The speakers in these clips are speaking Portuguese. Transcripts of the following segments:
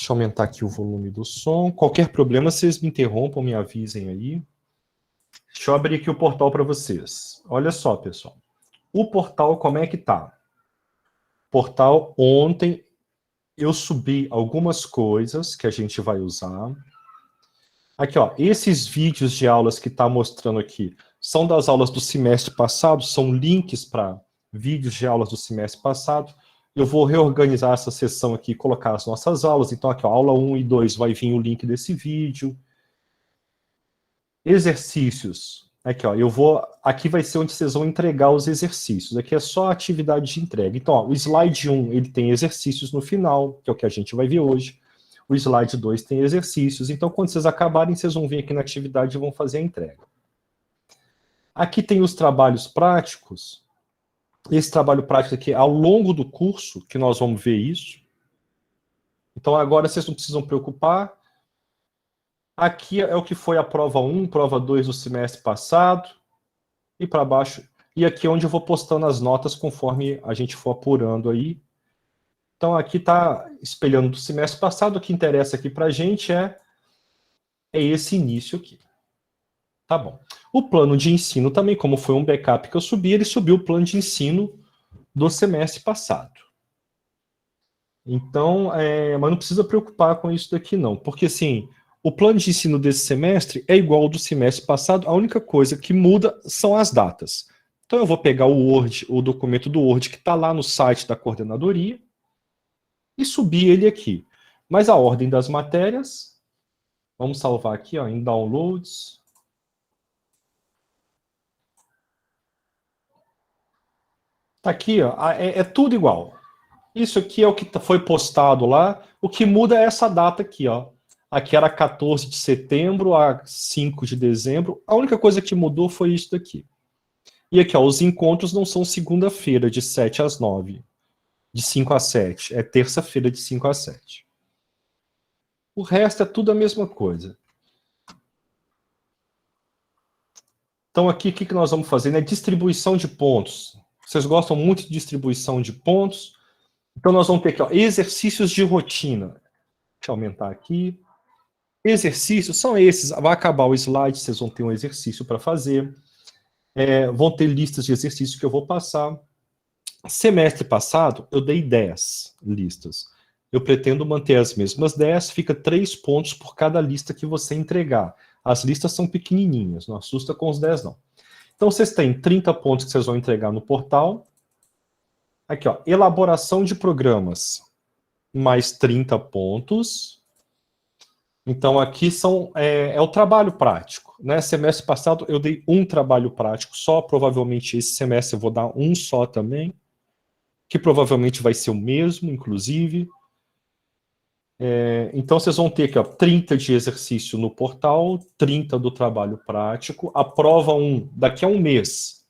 Deixa eu aumentar aqui o volume do som. Qualquer problema, vocês me interrompam, me avisem aí. Deixa eu abrir aqui o portal para vocês. Olha só, pessoal. O portal, como é que tá? Portal, ontem eu subi algumas coisas que a gente vai usar. Aqui, ó, esses vídeos de aulas que está mostrando aqui são das aulas do semestre passado, são links para vídeos de aulas do semestre passado. Eu vou reorganizar essa sessão aqui e colocar as nossas aulas. Então, aqui, ó, aula 1 e 2 vai vir o link desse vídeo. Exercícios. Aqui, ó, aqui vai ser onde vocês vão entregar os exercícios. Aqui é só a atividade de entrega. Então, ó, o slide 1, ele tem exercícios no final, que é o que a gente vai ver hoje. O slide 2 tem exercícios. Então, quando vocês acabarem, vocês vão vir aqui na atividade e vão fazer a entrega. Aqui tem os trabalhos práticos. Esse trabalho prático aqui, ao longo do curso, que nós vamos ver isso. Então, agora vocês não precisam preocupar. Aqui é o que foi a prova 1, prova 2 do semestre passado. E para baixo. E aqui é onde eu vou postando as notas conforme a gente for apurando aí. Então, aqui está espelhando do semestre passado. O que interessa aqui para a gente é esse início aqui. Tá bom. O plano de ensino também, como foi um backup que eu subi, ele subiu o plano de ensino do semestre passado. Então, mas não precisa preocupar com isso daqui não, porque assim, o plano de ensino desse semestre é igual ao do semestre passado, a única coisa que muda são as datas. Então eu vou pegar o Word, o documento do Word que está lá no site da coordenadoria e subir ele aqui. Mas a ordem das matérias, vamos salvar aqui, ó, em Downloads. Tá aqui, ó, é tudo igual. Isso aqui é o que foi postado lá. O que muda é essa data aqui, ó. Aqui era 14 de setembro a 5 de dezembro. A única coisa que mudou foi isso daqui. E aqui, ó, os encontros não são segunda-feira, de 7 às 9. De 5 às 7. É terça-feira, de 5 às 7. O resto é tudo a mesma coisa. Então aqui, o que nós vamos fazer? Né? Distribuição de pontos. Vocês gostam muito de distribuição de pontos. Então nós vamos ter aqui, ó, exercícios de rotina. Deixa eu aumentar aqui. Exercícios são esses. Vai acabar o slide, vocês vão ter um exercício para fazer. Vão ter listas de exercícios que eu vou passar. Semestre passado, eu dei 10 listas. Eu pretendo manter as mesmas 10, fica 3 pontos por cada lista que você entregar. As listas são pequenininhas, não assusta com os 10 não. Então vocês têm 30 pontos que vocês vão entregar no portal. Aqui, ó, elaboração de programas, mais 30 pontos. Então aqui é o trabalho prático. Né? Semestre passado eu dei um trabalho prático só, provavelmente esse semestre eu vou dar um só também, que provavelmente vai ser o mesmo, inclusive. Então vocês vão ter aqui, ó, 30 de exercício no portal, 30 do trabalho prático, a prova 1 daqui a um mês,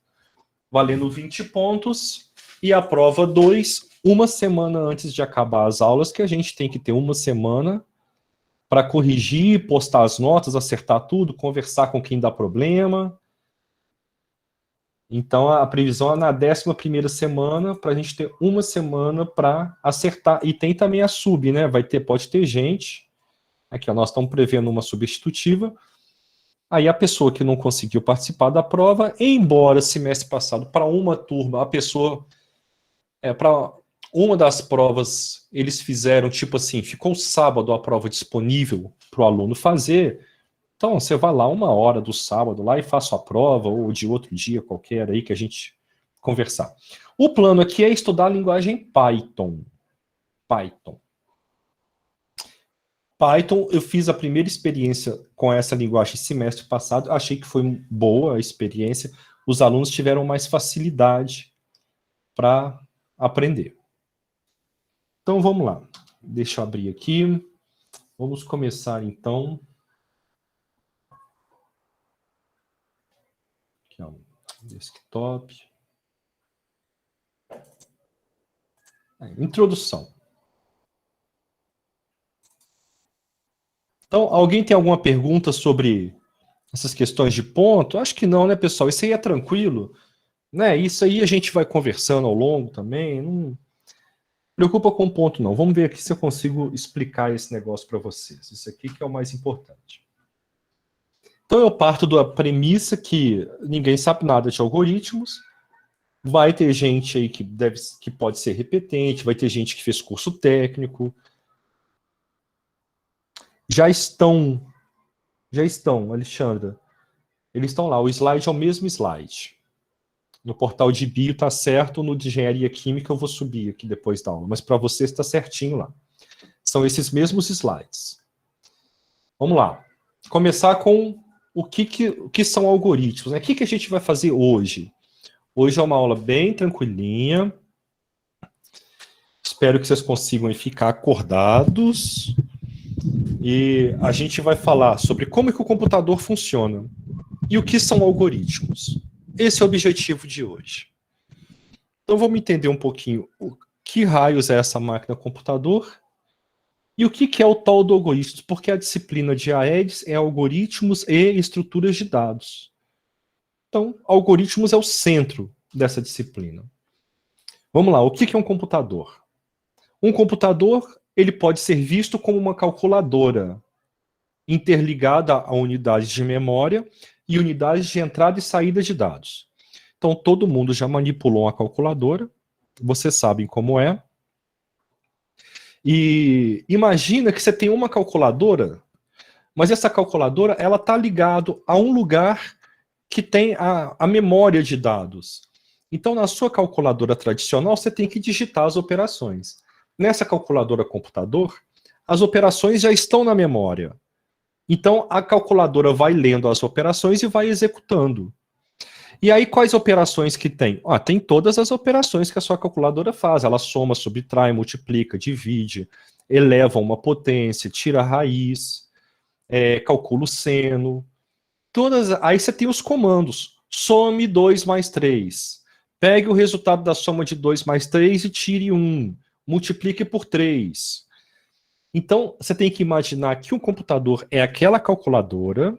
valendo 20 pontos, e a prova 2, uma semana antes de acabar as aulas, que a gente tem que ter uma semana para corrigir, postar as notas, acertar tudo, conversar com quem dá problema. Então, a previsão é na 11ª semana, para a gente ter uma semana para acertar. E tem também a sub, né? Pode ter gente. Aqui, ó, nós estamos prevendo uma substitutiva. Aí a pessoa que não conseguiu participar da prova, embora semestre passado, para uma turma, a pessoa... para uma das provas, eles fizeram, tipo assim, ficou sábado a prova disponível para o aluno fazer. Então, você vai lá 1 hora do sábado lá e faça a prova, ou de outro dia qualquer aí que a gente conversar. O plano aqui é estudar a linguagem Python. Python, eu fiz a primeira experiência com essa linguagem semestre passado, achei que foi boa a experiência, os alunos tiveram mais facilidade para aprender. Então, vamos lá. Deixa eu abrir aqui. Vamos começar, então. Aqui, ó, desktop. Introdução. Então, alguém tem alguma pergunta sobre essas questões de ponto? Acho que não, né, pessoal? Isso aí é tranquilo, né? Isso aí a gente vai conversando ao longo também. Preocupa com o ponto, não. Vamos ver aqui se eu consigo explicar esse negócio para vocês. Isso aqui que é o mais importante. Então, eu parto da premissa que ninguém sabe nada de algoritmos. Vai ter gente aí que pode ser repetente, vai ter gente que fez curso técnico. Já estão, Alexandra. Eles estão lá. O slide é o mesmo slide. No portal de bio está certo, no de engenharia química eu vou subir aqui depois da aula, mas para vocês está certinho lá. São esses mesmos slides. Vamos lá. Começar com o que são algoritmos, né? O que a gente vai fazer hoje? Hoje é uma aula bem tranquilinha. Espero que vocês consigam ficar acordados. E a gente vai falar sobre como é que o computador funciona e o que são algoritmos. Esse é o objetivo de hoje. Então vamos entender um pouquinho o que raios é essa máquina computador e o que é o tal do algoritmo, porque a disciplina de AEDS é algoritmos e estruturas de dados. Então, algoritmos é o centro dessa disciplina. Vamos lá, o que é um computador? Um computador, ele pode ser visto como uma calculadora interligada a unidades de memória e unidades de entrada e saída de dados. Então, todo mundo já manipulou uma calculadora, vocês sabem como é. E imagina que você tem uma calculadora, mas essa calculadora ela está ligada a um lugar que tem a memória de dados. Então, na sua calculadora tradicional, você tem que digitar as operações. Nessa calculadora computador, as operações já estão na memória. Então, a calculadora vai lendo as operações e vai executando. E aí, quais operações que tem? Tem todas as operações que a sua calculadora faz. Ela soma, subtrai, multiplica, divide, eleva uma potência, tira a raiz, calcula o seno. Aí você tem os comandos. Some 2 mais 3. Pegue o resultado da soma de 2 mais 3 e tire 1. Multiplique por 3. Então, você tem que imaginar que um computador é aquela calculadora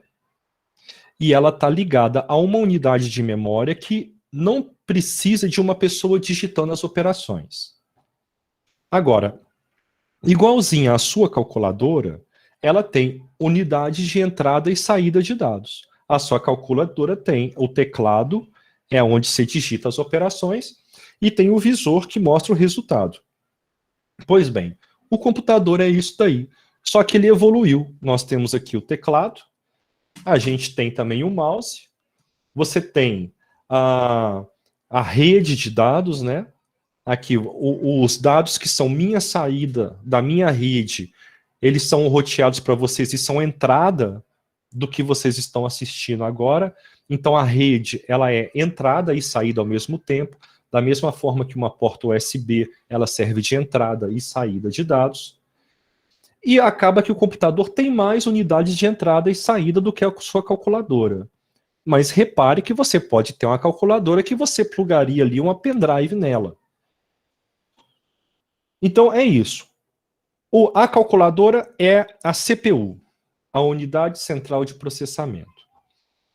e ela está ligada a uma unidade de memória que não precisa de uma pessoa digitando as operações. Agora, igualzinha à sua calculadora, ela tem unidades de entrada e saída de dados. A sua calculadora tem o teclado, é onde você digita as operações, e tem o visor que mostra o resultado. Pois bem, o computador é isso daí. Só que ele evoluiu. Nós temos aqui o teclado, a gente tem também o mouse, você tem a rede de dados, né? Aqui, os dados que são minha saída da minha rede, eles são roteados para vocês e são entrada do que vocês estão assistindo agora. Então, a rede, ela é entrada e saída ao mesmo tempo, da mesma forma que uma porta USB, ela serve de entrada e saída de dados. E acaba que o computador tem mais unidades de entrada e saída do que a sua calculadora. Mas repare que você pode ter uma calculadora que você plugaria ali uma pendrive nela. Então é isso. A calculadora é a CPU, a unidade central de processamento.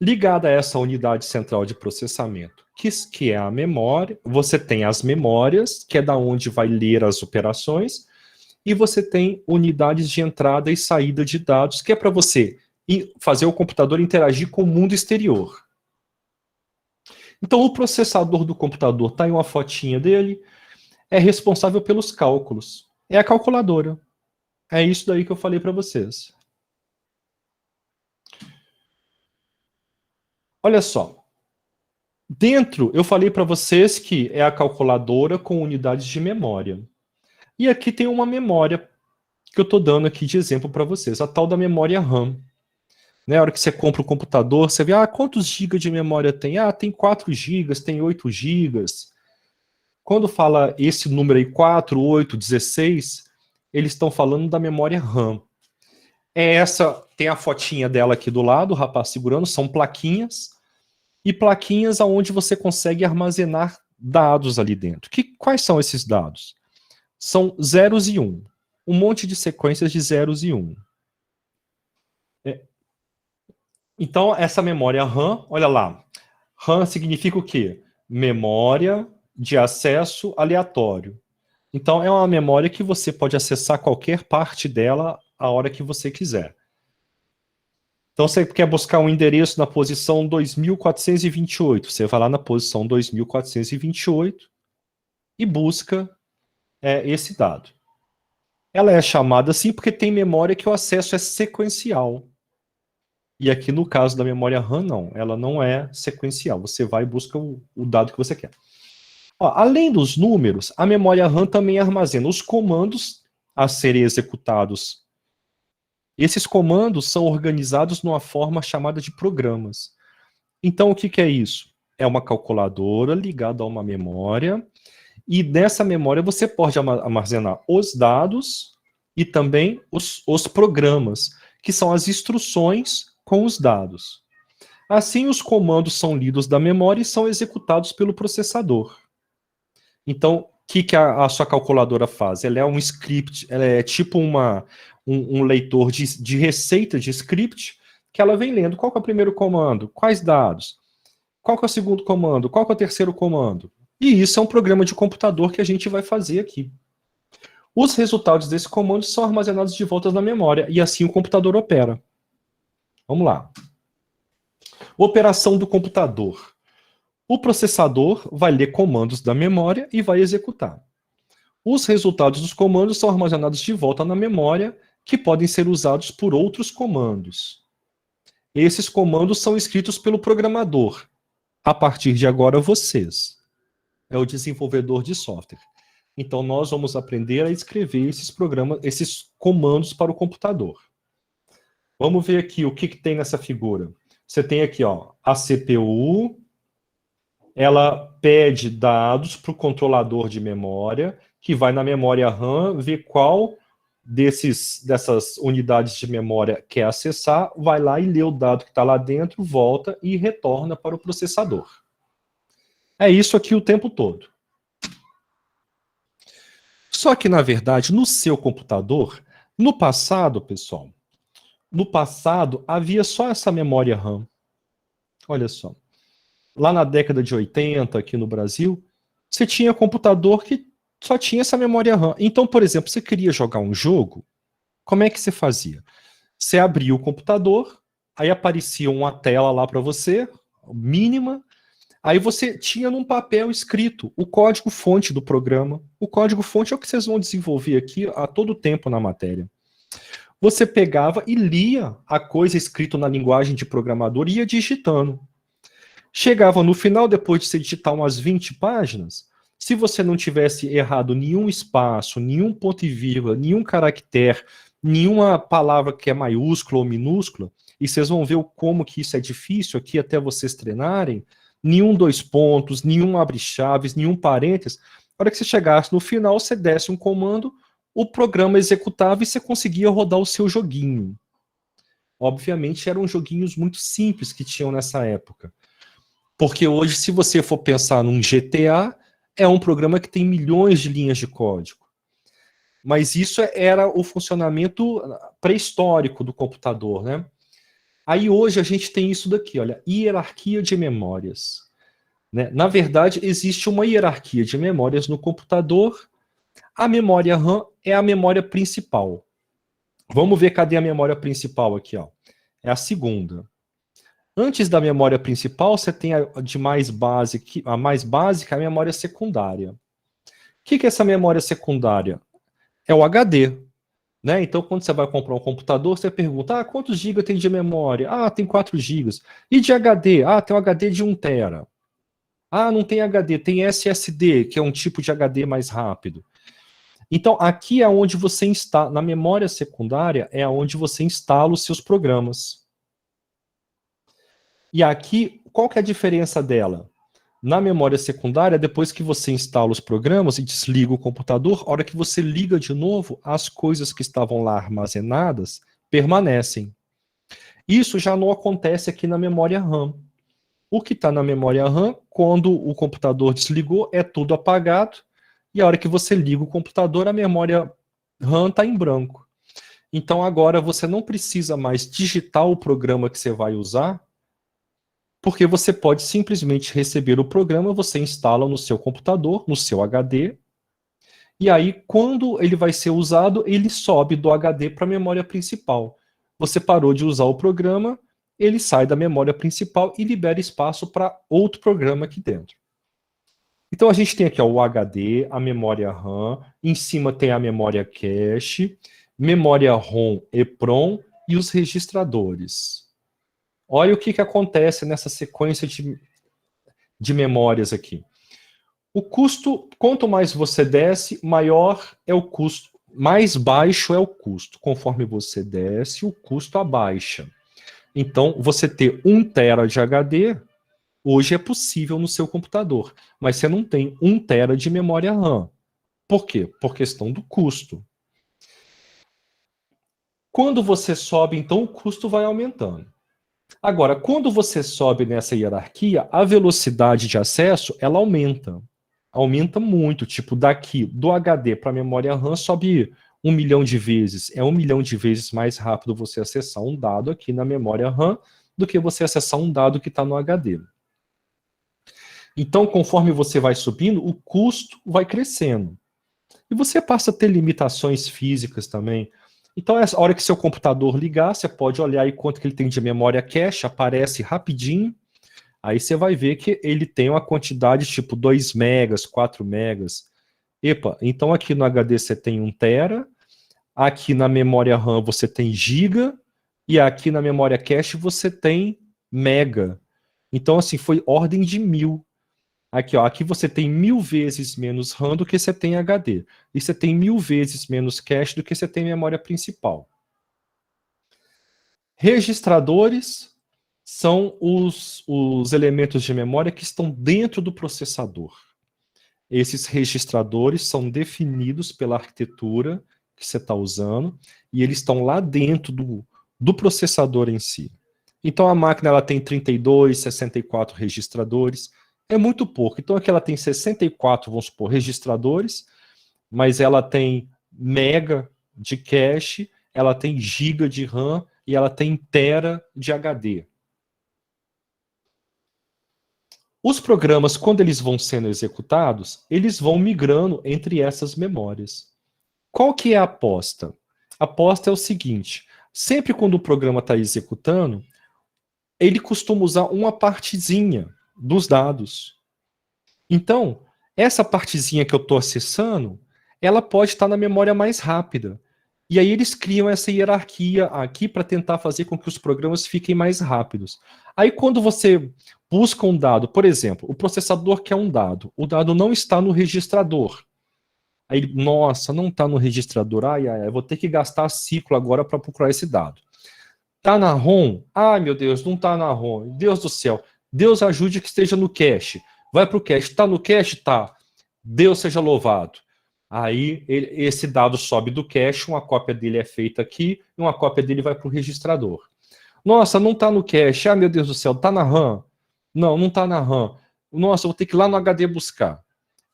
Ligada a essa unidade central de processamento, que é a memória, você tem as memórias, que é da onde vai ler as operações, e você tem unidades de entrada e saída de dados, que é para você fazer o computador interagir com o mundo exterior. Então, o processador do computador, está aí uma fotinha dele, é responsável pelos cálculos. É a calculadora. É isso daí que eu falei para vocês. Olha só. Dentro, eu falei para vocês que é a calculadora com unidades de memória. E aqui tem uma memória que eu estou dando aqui de exemplo para vocês, a tal da memória RAM. Na hora que você compra o computador, você vê, quantos gigas de memória tem? Tem 4 gigas, tem 8 gigas. Quando fala esse número aí, 4, 8, 16, eles estão falando da memória RAM. Tem a fotinha dela aqui do lado, o rapaz segurando, são plaquinhas, e plaquinhas onde você consegue armazenar dados ali dentro. Quais são esses dados? São zeros e 1. Um monte de sequências de zeros e 1. Então, essa memória RAM, olha lá, RAM significa o quê? Memória de acesso aleatório. Então, é uma memória que você pode acessar qualquer parte dela a hora que você quiser. Então, você quer buscar um endereço na posição 2428. Você vai lá na posição 2428 e busca esse dado. Ela é chamada assim porque tem memória que o acesso é sequencial. E aqui, no caso da memória RAM, não. Ela não é sequencial. Você vai e busca o dado que você quer. Ó, além dos números, a memória RAM também armazena os comandos a serem executados. Esses comandos são organizados numa forma chamada de programas. Então, o que é isso? É uma calculadora ligada a uma memória, e nessa memória você pode armazenar os dados e também os programas, que são as instruções com os dados. Assim, os comandos são lidos da memória e são executados pelo processador. Então, o que a sua calculadora faz? Ela é um script, ela é tipo um leitor de receita de script, que ela vem lendo qual que é o primeiro comando, quais dados, qual que é o segundo comando, qual que é o terceiro comando. E isso é um programa de computador que a gente vai fazer aqui. Os resultados desse comando são armazenados de volta na memória, e assim o computador opera. Vamos lá. Operação do computador. O processador vai ler comandos da memória e vai executar. Os resultados dos comandos são armazenados de volta na memória, que podem ser usados por outros comandos. Esses comandos são escritos pelo programador. A partir de agora, vocês. É o desenvolvedor de software. Então, nós vamos aprender a escrever esses comandos para o computador. Vamos ver aqui o que tem nessa figura. Você tem aqui, ó, a CPU. Ela pede dados para o controlador de memória, que vai na memória RAM, ver qual dessas unidades de memória quer acessar, vai lá e lê o dado que está lá dentro, volta e retorna para o processador. É isso aqui o tempo todo. Só que, na verdade, no seu computador, no passado, pessoal, no passado havia só essa memória RAM. Olha só. Lá na década de 80, aqui no Brasil, você tinha computador que só tinha essa memória RAM. Então, por exemplo, você queria jogar um jogo, como é que você fazia? Você abria o computador, aí aparecia uma tela lá para você, mínima, aí você tinha num papel escrito o código-fonte do programa. O código-fonte é o que vocês vão desenvolver aqui a todo tempo na matéria. Você pegava e lia a coisa escrita na linguagem de programador e ia digitando. Chegava no final, depois de você digitar umas 20 páginas, se você não tivesse errado nenhum espaço, nenhum ponto e vírgula, nenhum caractere, nenhuma palavra que é maiúscula ou minúscula, e vocês vão ver como que isso é difícil aqui até vocês treinarem, nenhum dois pontos, nenhum abre-chaves, nenhum parênteses, na hora que você chegasse no final, você desse um comando, o programa executava e você conseguia rodar o seu joguinho. Obviamente eram joguinhos muito simples que tinham nessa época. Porque hoje, se você for pensar num GTA, é um programa que tem milhões de linhas de código. Mas isso era o funcionamento pré-histórico do computador, né? Aí hoje a gente tem isso daqui, olha, hierarquia de memórias. Né? Na verdade, existe uma hierarquia de memórias no computador. A memória RAM é a memória principal. Vamos ver cadê a memória principal aqui, ó. É a segunda. Antes da memória principal, você tem a mais básica, é a memória secundária. O que é essa memória secundária? É o HD. Né? Então, quando você vai comprar um computador, você pergunta, quantos GB tem de memória? Tem 4 GB. E de HD? Tem um HD de 1 tera. Não tem HD, tem SSD, que é um tipo de HD mais rápido. Então, aqui é onde você instala, na memória secundária, é onde você instala os seus programas. E aqui, qual que é a diferença dela? Na memória secundária, depois que você instala os programas e desliga o computador, a hora que você liga de novo, as coisas que estavam lá armazenadas permanecem. Isso já não acontece aqui na memória RAM. O que está na memória RAM, quando o computador desligou, é tudo apagado, e a hora que você liga o computador, a memória RAM está em branco. Então agora você não precisa mais digitar o programa que você vai usar, porque você pode simplesmente receber o programa, você instala no seu computador, no seu HD, E aí, quando ele vai ser usado, ele sobe do HD para a memória principal. Você parou de usar o programa, ele sai da memória principal e libera espaço para outro programa aqui dentro. Então a gente tem aqui ó, o HD, a memória RAM, em cima tem a memória cache, memória ROM, EPROM e os registradores. Olha o que acontece nessa sequência de memórias aqui. O custo, quanto mais você desce, maior é o custo, mais baixo é o custo. Conforme você desce, o custo abaixa. Então, você ter 1 tera de HD, hoje é possível no seu computador, mas você não tem 1 tera de memória RAM. Por quê? Por questão do custo. Quando você sobe, então, o custo vai aumentando. Agora, quando você sobe nessa hierarquia, a velocidade de acesso, ela aumenta. Aumenta muito, tipo, daqui do HD para a memória RAM sobe 1 milhão de vezes. É 1 milhão de vezes mais rápido você acessar um dado aqui na memória RAM do que você acessar um dado que está no HD. Então, conforme você vai subindo, o custo vai crescendo. E você passa a ter limitações físicas também. Então, a hora que seu computador ligar, você pode olhar aí quanto que ele tem de memória cache, aparece rapidinho. Aí você vai ver que ele tem uma quantidade tipo 2 megas, 4 megas. Epa, então aqui no HD você tem 1 tera, aqui na memória RAM você tem giga, e aqui na memória cache você tem mega. Então, assim, foi ordem de 1000. Aqui, ó, aqui você tem 1000 vezes menos RAM do que você tem HD. E você tem 1000 vezes menos cache do que você tem memória principal. Registradores são os elementos de memória que estão dentro do processador. Esses registradores são definidos pela arquitetura que você está usando e eles estão lá dentro do processador em si. Então a máquina ela tem 32, 64 registradores. É muito pouco. Então aqui ela tem 64, vamos supor, registradores, mas ela tem mega de cache, ela tem giga de RAM e ela tem tera de HD. Os programas, quando eles vão sendo executados, eles vão migrando entre essas memórias. Qual que é a aposta? A aposta é o seguinte, sempre quando o programa está executando, ele costuma usar uma partezinha dos dados. Então, essa partezinha que eu estou acessando, ela pode estar na memória mais rápida. E aí eles criam essa hierarquia aqui para tentar fazer com que os programas fiquem mais rápidos. Aí quando você busca um dado, por exemplo, o processador quer um dado, o dado não está no registrador. Aí, nossa, não está no registrador, eu vou ter que gastar ciclo agora para procurar esse dado. Está na ROM? Ai, meu Deus, não está na ROM. Deus do céu, Deus ajude que esteja no cache. Vai para o cache. Está no cache? Tá. Deus seja louvado. Aí esse dado sobe do cache, uma cópia dele é feita aqui, e uma cópia dele vai para o registrador. Nossa, não está no cache. Ah, meu Deus do céu, está na RAM? Não, não está na RAM. Nossa, eu vou ter que ir lá no HD buscar.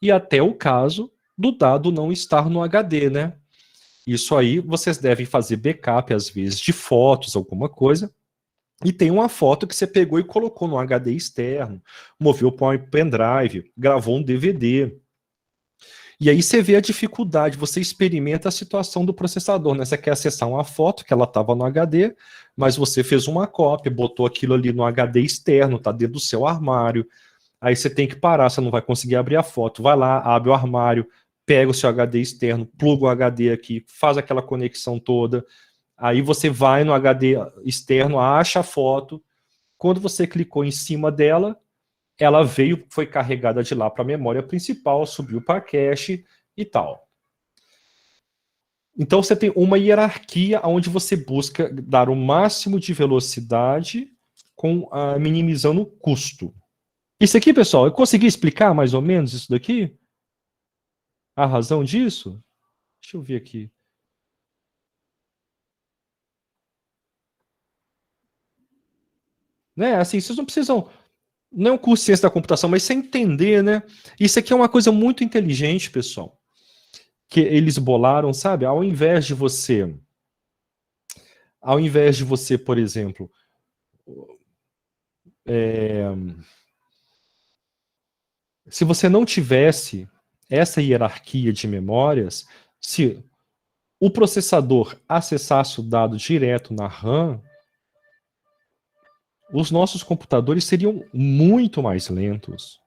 E até o caso do dado não estar no HD, né? Isso aí vocês devem fazer backup, às vezes, de fotos, alguma coisa. E tem uma foto que você pegou e colocou no HD externo, moveu para um pendrive, gravou um DVD. E aí você vê a dificuldade, você experimenta a situação do processador, né? Você quer acessar uma foto que ela estava no HD, mas você fez uma cópia, botou aquilo ali no HD externo, está dentro do seu armário. Aí você tem que parar, você não vai conseguir abrir a foto. Vai lá, abre o armário, pega o seu HD externo, pluga o HD aqui, faz aquela conexão toda. Aí você vai no HD externo, acha a foto. Quando você clicou em cima dela, ela veio, foi carregada de lá para a memória principal, subiu para a cache e tal. Então você tem uma hierarquia onde você busca dar o máximo de velocidade minimizando o custo. Isso aqui, pessoal, eu consegui explicar mais ou menos isso daqui? A razão disso? Deixa eu ver aqui. Né, assim, vocês não precisam, não é um curso de ciência da computação, mas você entender, né? Isso aqui é uma coisa muito inteligente, pessoal, que eles bolaram, sabe? Ao invés de você, por exemplo, se você não tivesse essa hierarquia de memórias, se o processador acessasse o dado direto na RAM, os nossos computadores seriam muito mais lentos.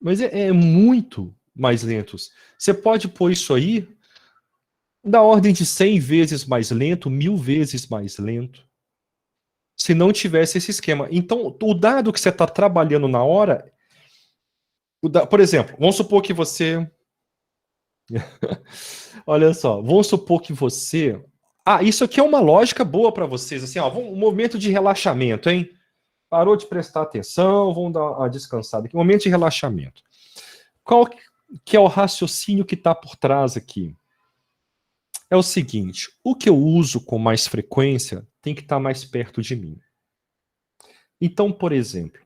Mas é muito mais lentos. Você pode pôr isso aí da ordem de 100 vezes mais lento, 1000 vezes mais lento, se não tivesse esse esquema. Então, o dado que você está trabalhando na hora, por exemplo, vamos supor que você... Olha só, vamos supor que você... Ah, isso aqui é uma lógica boa para vocês, assim, ó, um momento de relaxamento, hein? Parou de prestar atenção, vamos dar uma descansada aqui. Momento de relaxamento. Qual que é o raciocínio que está por trás aqui? É o seguinte, o que eu uso com mais frequência tem que estar mais perto de mim. Então, por exemplo,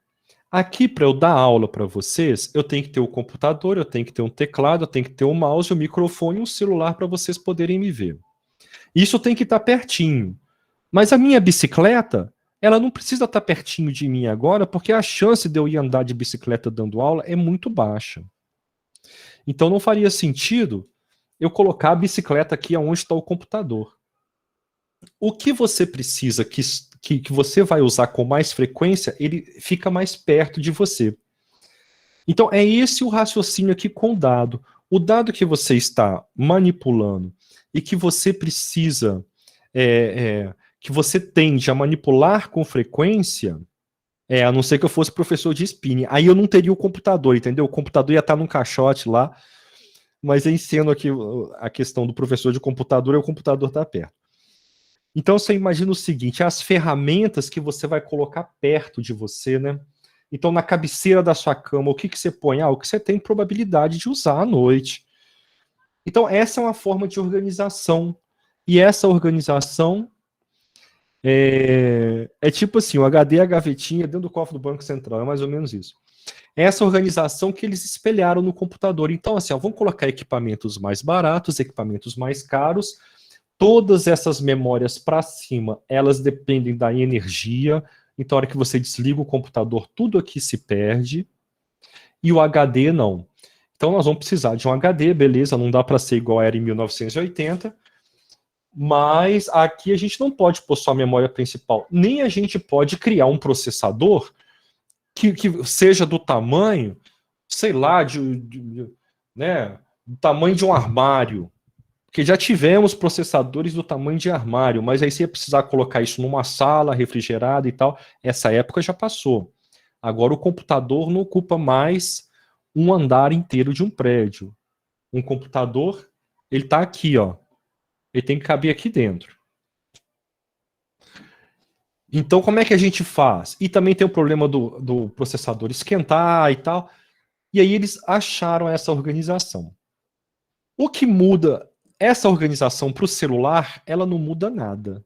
aqui para eu dar aula para vocês, eu tenho que ter o computador, eu tenho que ter um teclado, eu tenho que ter um mouse, um microfone e um celular para vocês poderem me ver. Isso tem que estar pertinho. Mas a minha bicicleta, ela não precisa estar pertinho de mim agora, porque a chance de eu ir andar de bicicleta dando aula é muito baixa. Então não faria sentido eu colocar a bicicleta aqui onde está o computador. O que você precisa que você vai usar com mais frequência, ele fica mais perto de você. Então é esse o raciocínio aqui com o dado. O dado que você está manipulando e que você precisa, que você tende a manipular com frequência, a não ser que eu fosse professor de spinning, aí eu não teria o computador, entendeu? O computador ia estar num caixote lá, mas em sendo aqui a questão do professor de computador, o computador está perto. Então você imagina o seguinte, as ferramentas que você vai colocar perto de você, né? Então na cabeceira da sua cama, o que você põe? O que você tem probabilidade de usar à noite. Então essa é uma forma de organização. E essa organização é tipo assim, o HD é a gavetinha dentro do cofre do Banco Central, é mais ou menos isso. É essa organização que eles espelharam no computador. Então assim, vamos colocar equipamentos mais baratos, equipamentos mais caros. Todas essas memórias para cima, elas dependem da energia. Então, a hora que você desliga o computador, tudo aqui se perde. E o HD não. Então, nós vamos precisar de um HD, beleza, não dá para ser igual era em 1980. Mas aqui a gente não pode pôr só a memória principal. Nem a gente pode criar um processador que seja do tamanho, sei lá, né, do tamanho de um armário. Porque já tivemos processadores do tamanho de armário, mas aí você ia precisar colocar isso numa sala refrigerada e tal. Essa época já passou. Agora o computador não ocupa mais um andar inteiro de um prédio. Um computador, ele está aqui, ó. Ele tem que caber aqui dentro. Então, como é que a gente faz? E também tem o problema do processador esquentar e tal. E aí eles acharam essa organização. O que muda essa organização para o celular, ela não muda nada.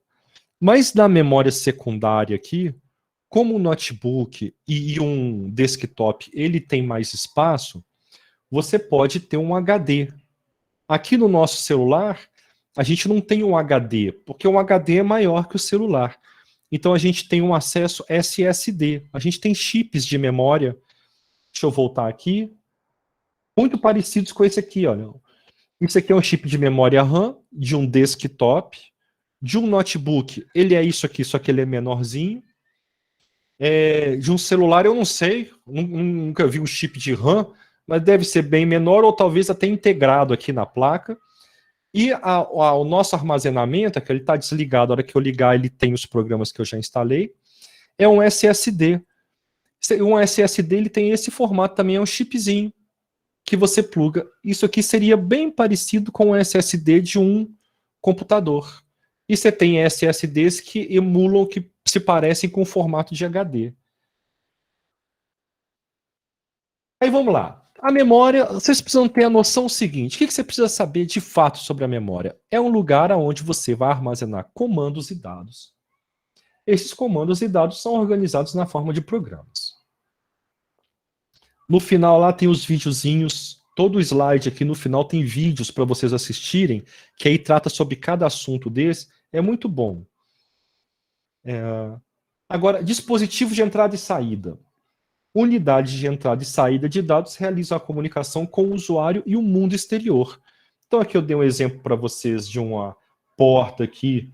Mas na memória secundária aqui, como um notebook e um desktop ele tem mais espaço, você pode ter um HD. Aqui no nosso celular, a gente não tem um HD, porque um HD é maior que o celular. Então a gente tem um acesso SSD. A gente tem chips de memória. Deixa eu voltar aqui. Muito parecidos com esse aqui, olha. Isso aqui é um chip de memória RAM de um desktop, de um notebook. Ele é isso aqui, só que ele é menorzinho. De um celular eu não sei, nunca vi um chip de RAM, mas deve ser bem menor ou talvez até integrado aqui na placa. E o nosso armazenamento, que ele está desligado, a hora que eu ligar ele tem os programas que eu já instalei, é um SSD. Um SSD ele tem esse formato também, é um chipzinho que você pluga. Isso aqui seria bem parecido com o SSD de um computador. E você tem SSDs que emulam, que se parecem com o formato de HD. Aí vamos lá. A memória, vocês precisam ter a noção seguinte. O que você precisa saber de fato sobre a memória? É um lugar onde você vai armazenar comandos e dados. Esses comandos e dados são organizados na forma de programas. No final lá tem os videozinhos. Todo o slide aqui no final tem vídeos para vocês assistirem, que aí trata sobre cada assunto desse. É muito bom. Agora, dispositivo de entrada e saída. unidades de entrada e saída de dados realizam a comunicação com o usuário e o mundo exterior. Então aqui eu dei um exemplo para vocês de uma porta aqui.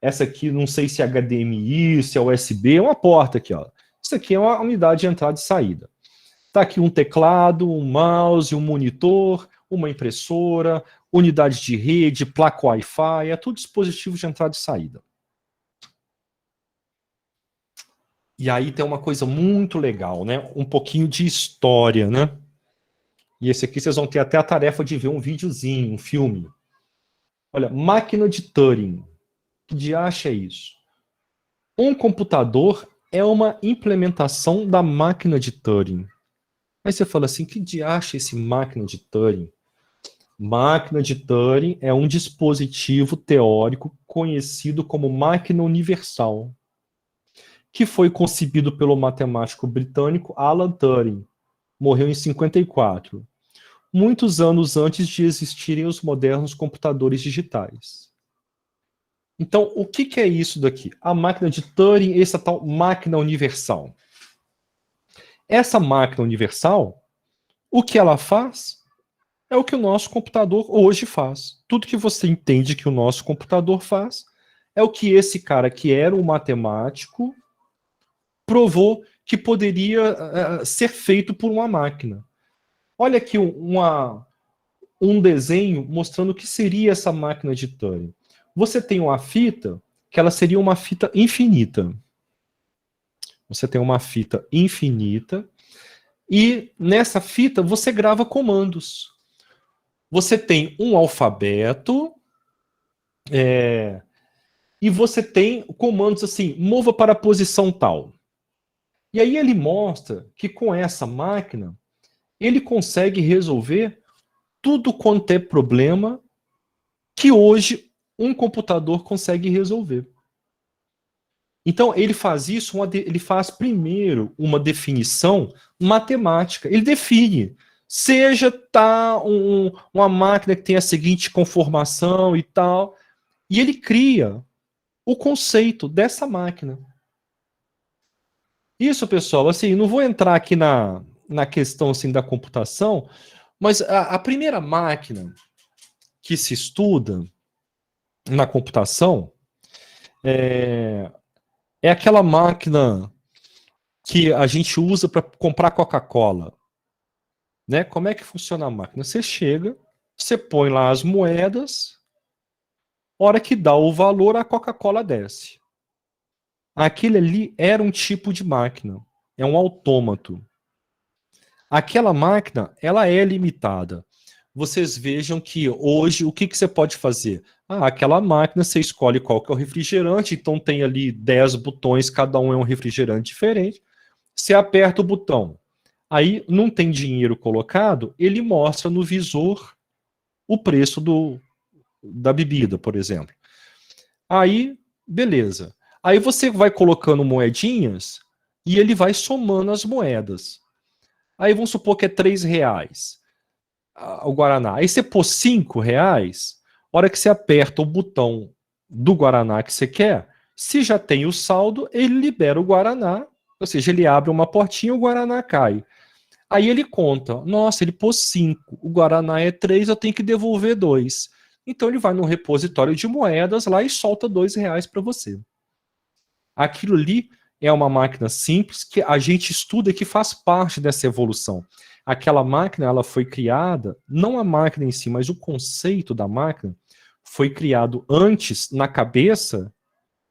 Essa aqui, não sei se é HDMI, se é USB, é uma porta aqui, ó. Isso aqui é uma unidade de entrada e saída. Está aqui um teclado, um mouse, um monitor, uma impressora, unidade de rede, placa Wi-Fi, é tudo dispositivo de entrada e saída. E aí tem uma coisa muito legal, né? Um pouquinho de história, né? E esse aqui vocês vão ter até a tarefa de ver um videozinho, um filme. Olha, máquina de Turing. Que diacho é isso? Um computador é uma implementação da máquina de Turing. Aí você fala assim, que diacho é esse máquina de Turing? Máquina de Turing é um dispositivo teórico conhecido como máquina universal, que foi concebido pelo matemático britânico Alan Turing. Morreu em 54, muitos anos antes de existirem os modernos computadores digitais. Então, o que é isso daqui? A máquina de Turing, essa tal máquina universal. Essa máquina universal, o que ela faz é o que o nosso computador hoje faz. Tudo que você entende que o nosso computador faz é o que esse cara, que era um matemático, provou que poderia ser feito por uma máquina. Olha aqui um desenho mostrando o que seria essa máquina de Turing. Você tem uma fita, que ela seria uma fita infinita. Você tem uma fita infinita, e nessa fita você grava comandos. Você tem um alfabeto, e você tem comandos assim, mova para a posição tal. E aí ele mostra que com essa máquina, ele consegue resolver tudo quanto é problema que hoje um computador consegue resolver. Então, ele faz isso, ele faz primeiro uma definição matemática. Ele define, seja uma máquina que tem a seguinte conformação e tal, e ele cria o conceito dessa máquina. Isso, pessoal, assim, não vou entrar aqui na questão assim, da computação, mas a primeira máquina que se estuda na computação é aquela máquina que a gente usa para comprar Coca-Cola. Né? Como é que funciona a máquina? Você chega, você põe lá as moedas, hora que dá o valor, a Coca-Cola desce. Aquele ali era um tipo de máquina, é um autômato. Aquela máquina, ela é limitada. Vocês vejam que hoje, o que você pode fazer? Aquela máquina, você escolhe qual que é o refrigerante, então tem ali 10 botões, cada um é um refrigerante diferente. Você aperta o botão, aí não tem dinheiro colocado, ele mostra no visor o preço da bebida, por exemplo. Aí, beleza. Aí você vai colocando moedinhas e ele vai somando as moedas. Aí vamos supor que é R$3 o Guaraná. Aí você pôs R$5, a hora que você aperta o botão do Guaraná que você quer, se já tem o saldo, ele libera o Guaraná, ou seja, ele abre uma portinha e o Guaraná cai. Aí ele conta, nossa, ele pôs 5, o Guaraná é 3, eu tenho que devolver 2. Então ele vai no repositório de moedas lá e solta R$2 para você. Aquilo ali é uma máquina simples que a gente estuda e que faz parte dessa evolução. Aquela máquina, ela foi criada, não a máquina em si, mas o conceito da máquina foi criado antes, na cabeça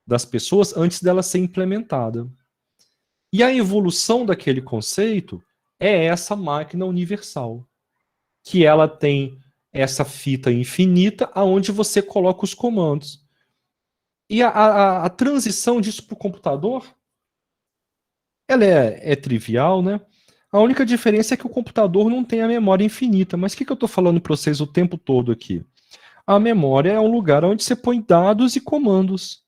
das pessoas, antes dela ser implementada. E a evolução daquele conceito é essa máquina universal, que ela tem essa fita infinita aonde você coloca os comandos. E a transição disso para o computador, ela é trivial, né? A única diferença é que o computador não tem a memória infinita. Mas o que eu estou falando para vocês o tempo todo aqui? A memória é um lugar onde você põe dados e comandos.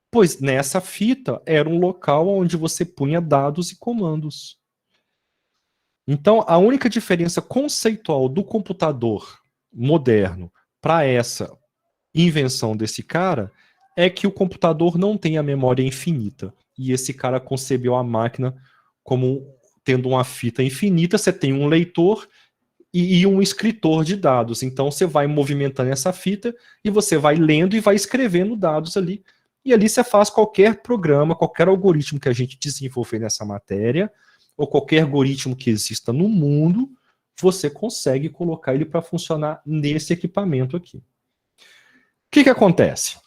Pois nessa fita era um local onde você punha dados e comandos. Então, a única diferença conceitual do computador moderno para essa invenção desse cara é que o computador não tem a memória infinita. E esse cara concebeu a máquina como tendo uma fita infinita, você tem um leitor e um escritor de dados. Então você vai movimentando essa fita e você vai lendo e vai escrevendo dados ali. E ali você faz qualquer programa, qualquer algoritmo que a gente desenvolver nessa matéria, ou qualquer algoritmo que exista no mundo, você consegue colocar ele para funcionar nesse equipamento aqui. O que acontece?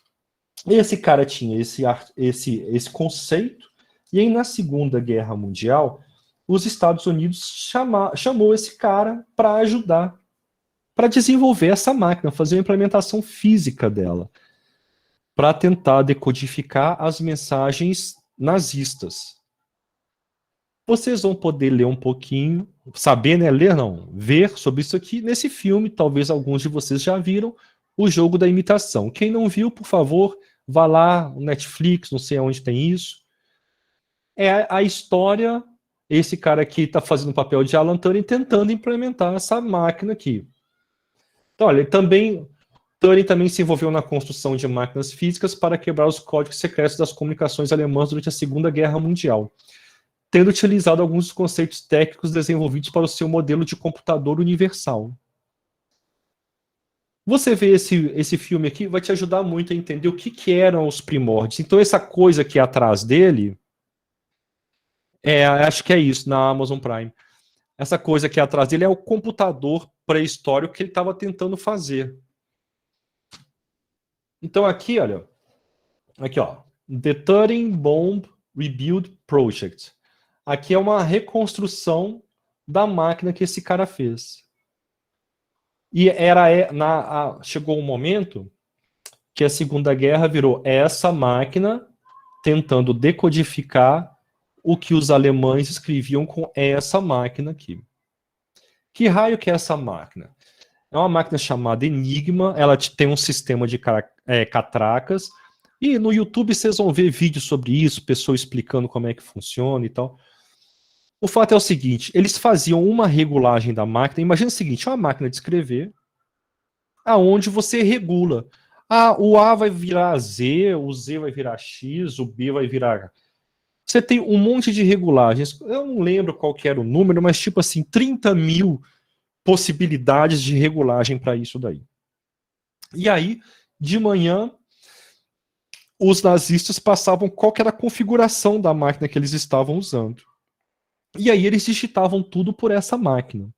Esse cara tinha esse conceito, e aí na Segunda Guerra Mundial, os Estados Unidos chamou esse cara para ajudar, para desenvolver essa máquina, fazer uma implementação física dela, para tentar decodificar as mensagens nazistas. Vocês vão poder ler um pouquinho, saber, né? Ler não, ver sobre isso aqui nesse filme. Talvez alguns de vocês já viram, O Jogo da Imitação. Quem não viu, por favor, vá lá no Netflix, não sei onde tem isso. É a história, esse cara aqui está fazendo o papel de Alan Turing tentando implementar essa máquina aqui. Então, olha, Turing também se envolveu na construção de máquinas físicas para quebrar os códigos secretos das comunicações alemãs durante a Segunda Guerra Mundial, tendo utilizado alguns dos conceitos técnicos desenvolvidos para o seu modelo de computador universal. Você vê esse filme aqui, vai te ajudar muito a entender o que eram os primórdios. Então, essa coisa aqui atrás dele, acho que é isso, na Amazon Prime. Essa coisa aqui atrás dele é o computador pré-histórico que ele estava tentando fazer. Então, aqui, olha, aqui, ó, The Turing Bomb Rebuild Project. Aqui é uma reconstrução da máquina que esse cara fez. E chegou um momento que a Segunda Guerra virou essa máquina tentando decodificar o que os alemães escreviam com essa máquina aqui. Que raio que é essa máquina? É uma máquina chamada Enigma, ela tem um sistema de catracas, e no YouTube vocês vão ver vídeos sobre isso, pessoas explicando como é que funciona e tal. O fato é o seguinte, eles faziam uma regulagem da máquina. Imagina o seguinte, é uma máquina de escrever, aonde você regula. O A vai virar Z, o Z vai virar X, o B vai virar... Você tem um monte de regulagens. Eu não lembro qual que era o número, mas tipo assim, 30 mil possibilidades de regulagem para isso daí. E aí, de manhã, os nazistas passavam qual que era a configuração da máquina que eles estavam usando. E aí eles digitavam tudo por essa máquina.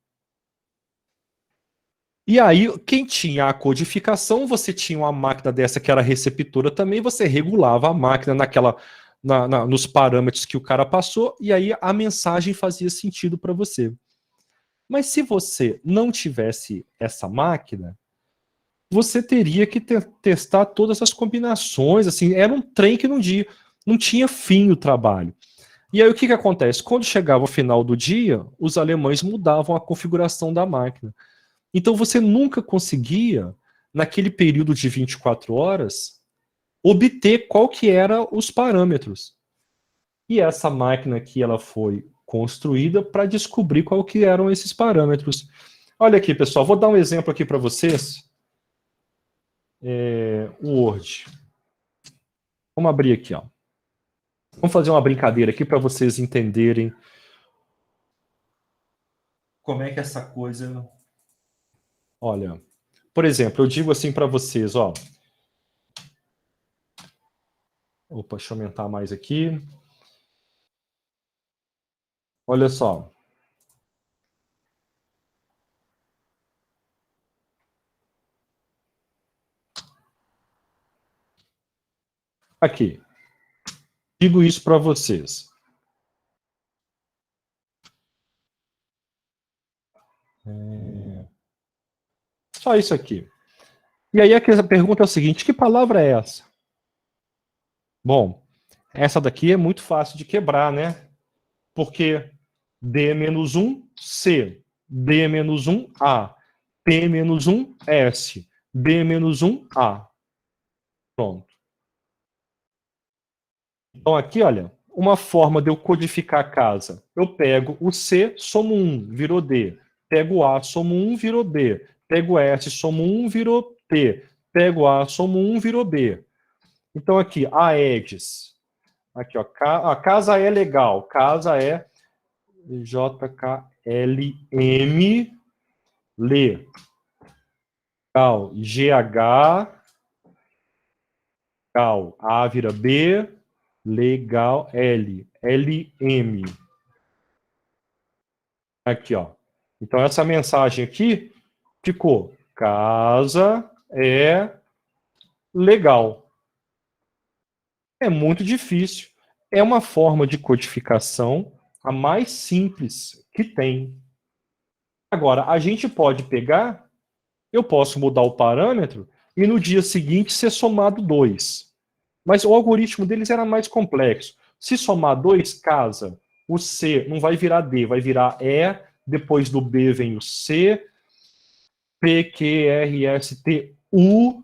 E aí, quem tinha a codificação, você tinha uma máquina dessa que era receptora também, você regulava a máquina nos parâmetros que o cara passou, e aí a mensagem fazia sentido para você. Mas se você não tivesse essa máquina, você teria que testar todas as combinações, assim, era um trem que não tinha fim o trabalho. E aí o que acontece? Quando chegava o final do dia, os alemães mudavam a configuração da máquina. Então você nunca conseguia, naquele período de 24 horas, obter qual que eram os parâmetros. E essa máquina aqui, ela foi construída para descobrir qual que eram esses parâmetros. Olha aqui, pessoal, vou dar um exemplo aqui para vocês. O Word. Vamos abrir aqui, ó. Vamos fazer uma brincadeira aqui para vocês entenderem como é que essa coisa... Olha, por exemplo, eu digo assim para vocês, ó. Opa, deixa eu aumentar mais aqui. Olha só. Aqui. Digo isso para vocês. Só isso aqui. E aí a pergunta é o seguinte, que palavra é essa? Bom, essa daqui é muito fácil de quebrar, né? Porque D-1, C, D-1, A, P-1, S, B-1, A. Pronto. Então aqui, olha, uma forma de eu codificar a casa. Eu pego o C, somo 1, virou D. Pego o A, somo 1, virou B. Pego o S, somo 1, virou T. Pego A, somo 1, virou B. Então aqui, Aedes. Aqui, ó, a casa é legal. Casa é JKLM, legal, GH, legal, A vira B, legal, LM. Aqui, ó. Então, essa mensagem aqui ficou: casa é legal. É muito difícil. É uma forma de codificação a mais simples que tem. Agora, a gente pode pegar, eu posso mudar o parâmetro e no dia seguinte ser somado 2. Mas o algoritmo deles era mais complexo. Se somar 2, casa, o C não vai virar D, vai virar E, depois do B vem o C, P, Q, R, S, T, U,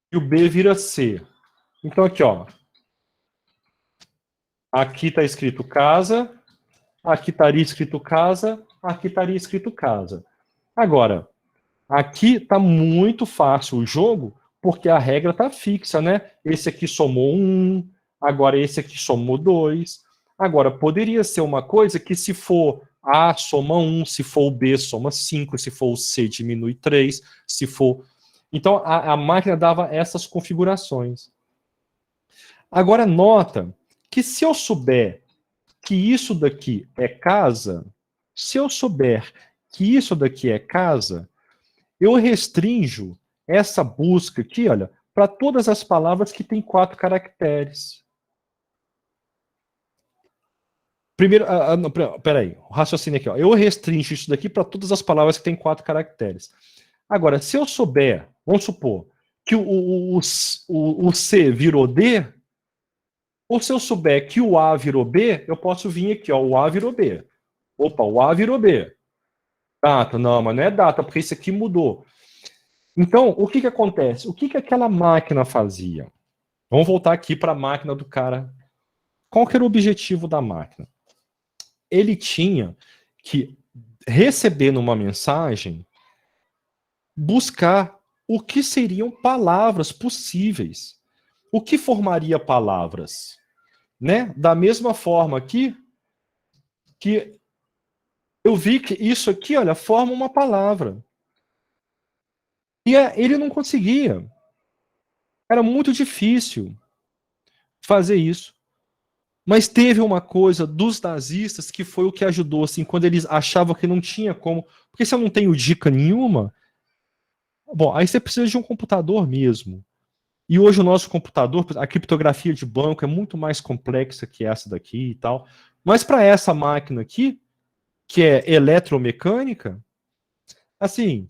e o B vira C. Então aqui, ó. Aqui está escrito casa, aqui estaria escrito casa, aqui estaria escrito casa. Agora, aqui está muito fácil o jogo, porque a regra está fixa, né? Esse aqui somou 1, agora esse aqui somou 2. Agora, poderia ser uma coisa que se for A, soma 1, se for o B, soma 5, se for o C, diminui 3, se for... Então, a máquina dava essas configurações. Agora, nota que se eu souber que isso daqui é casa, se eu souber que isso daqui é casa, eu restringo essa busca aqui, olha, para todas as palavras que têm 4 caracteres. Primeiro, não, peraí, o raciocínio aqui, ó. Eu restringo isso daqui para todas as palavras que têm 4 caracteres. Agora, se eu souber, vamos supor, que o C virou D, ou se eu souber que o A virou B, eu posso vir aqui, ó, o A virou B. Opa, o A virou B. Data, não, mas não é data, porque isso aqui mudou. Então, o que acontece? O que aquela máquina fazia? Vamos voltar aqui para a máquina do cara. Qual que era o objetivo da máquina? Ele tinha que, recebendo uma mensagem, buscar o que seriam palavras possíveis. O que formaria palavras? Né? Da mesma forma aqui, que eu vi que isso aqui, olha, forma uma palavra. E ele não conseguia. Era muito difícil fazer isso. Mas teve uma coisa dos nazistas que foi o que ajudou, assim, quando eles achavam que não tinha como. Porque se eu não tenho dica nenhuma, bom, aí você precisa de um computador mesmo. E hoje o nosso computador, a criptografia de banco é muito mais complexa que essa daqui e tal. Mas para essa máquina aqui, que é eletromecânica, assim,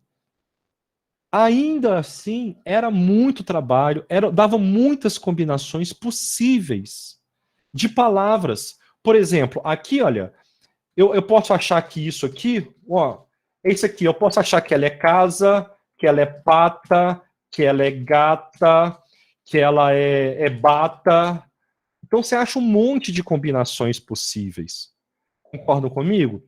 ainda assim era muito trabalho, dava muitas combinações possíveis de palavras. Por exemplo, aqui, olha, eu posso achar que isso aqui, ó, esse aqui, eu posso achar que ela é casa, que ela é pata, que ela é gata, que ela é bata. Então você acha um monte de combinações possíveis. Concordam comigo?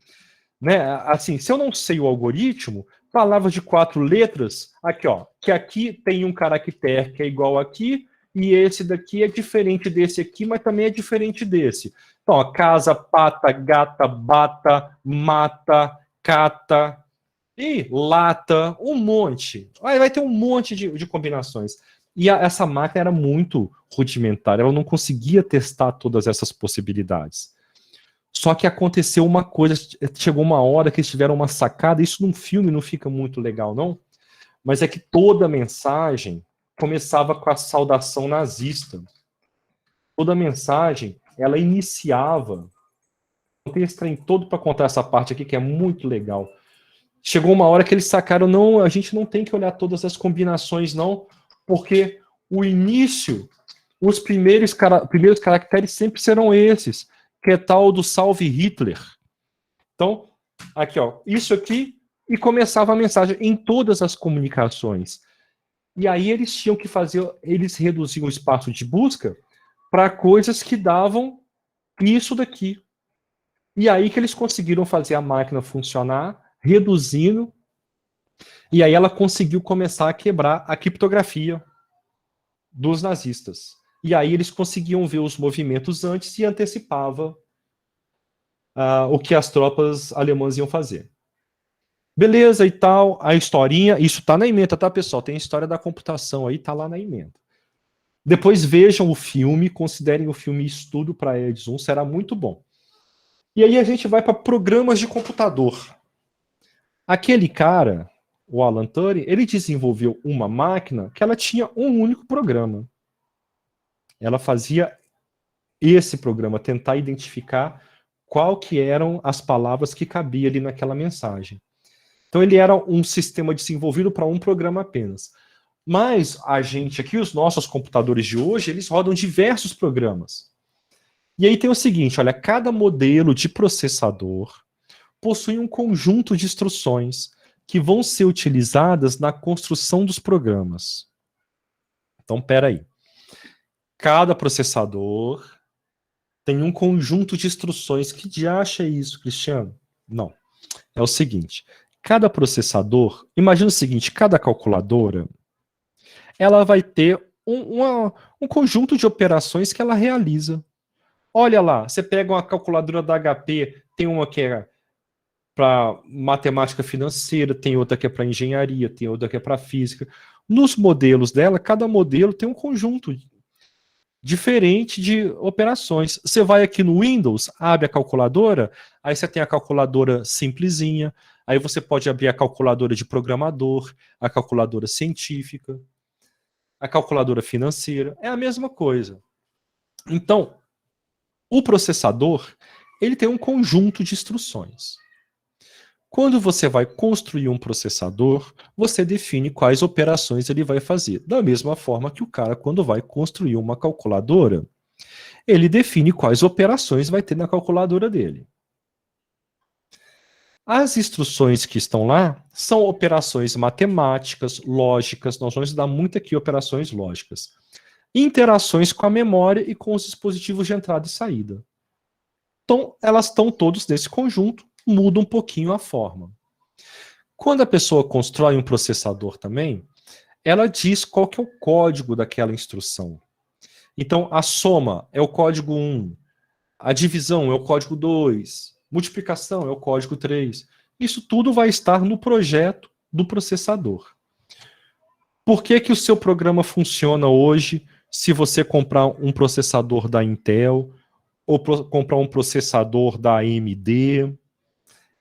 Né? Assim, se eu não sei o algoritmo, palavras de 4 letras, aqui, ó, que aqui tem um caractere que é igual aqui, e esse daqui é diferente desse aqui, mas também é diferente desse. Então, ó, casa, pata, gata, bata, mata, cata, e lata, um monte. Vai ter um monte de combinações. E essa máquina era muito rudimentar, ela não conseguia testar todas essas possibilidades. Só que aconteceu uma coisa, chegou uma hora que eles tiveram uma sacada, isso num filme não fica muito legal, não? Mas é que toda mensagem começava com a saudação nazista. Toda mensagem, ela iniciava. Eu tenho esse trem todo para contar essa parte aqui, que é muito legal. Chegou uma hora que eles sacaram, não, a gente não tem que olhar todas as combinações, não, porque o início, os primeiros caracteres sempre serão esses, que é tal do salve Hitler. Então, aqui, ó, isso aqui, e começava a mensagem em todas as comunicações. E aí eles tinham que fazer, eles reduziam o espaço de busca para coisas que davam isso daqui. E aí que eles conseguiram fazer a máquina funcionar, reduzindo, e aí ela conseguiu começar a quebrar a criptografia dos nazistas. e aí eles conseguiam ver os movimentos antes e antecipava o que as tropas alemãs iam fazer. Beleza e tal, a historinha, isso tá na ementa, tá, pessoal? Tem a história da computação aí, tá lá na ementa. Depois vejam o filme, considerem o filme estudo para Edson, será muito bom. E aí a gente vai para programas de computador. Aquele cara, o Alan Turing, ele desenvolveu uma máquina que ela tinha um único programa. Ela fazia esse programa, tentar identificar qual que eram as palavras que cabia ali naquela mensagem. Então ele era um sistema desenvolvido para um programa apenas. Mas a gente aqui, os nossos computadores de hoje, eles rodam diversos programas. E aí tem o seguinte, olha, cada modelo de processador possui um conjunto de instruções que vão ser utilizadas na construção dos programas. Então, peraí. Cada processador tem um conjunto de instruções. Que diacho é isso, Cristiano? Não. É o seguinte, cada processador, imagina o seguinte, cada calculadora, ela vai ter um conjunto de operações que ela realiza. Olha lá, você pega uma calculadora da HP, tem uma que é para matemática financeira, tem outra que é para engenharia, tem outra que é para física. Nos modelos dela, cada modelo tem um conjunto diferente de operações. Você vai aqui no Windows, abre a calculadora, aí você tem a calculadora simplesinha, aí você pode abrir a calculadora de programador, a calculadora científica, a calculadora financeira, é a mesma coisa. Então, o processador, ele tem um conjunto de instruções. Quando você vai construir um processador, você define quais operações ele vai fazer. Da mesma forma que o cara, quando vai construir uma calculadora, ele define quais operações vai ter na calculadora dele. As instruções que estão lá são operações matemáticas, lógicas, nós vamos dar muito aqui operações lógicas. Interações com a memória e com os dispositivos de entrada e saída. Então, elas estão todos nesse conjunto, muda um pouquinho a forma. Quando a pessoa constrói um processador também, ela diz qual que é o código daquela instrução. Então, a soma é o código 1, a divisão é o código 2, multiplicação é o código 3. Isso tudo vai estar no projeto do processador. Por que que o seu programa funciona hoje se você comprar um processador da Intel ou comprar um processador da AMD?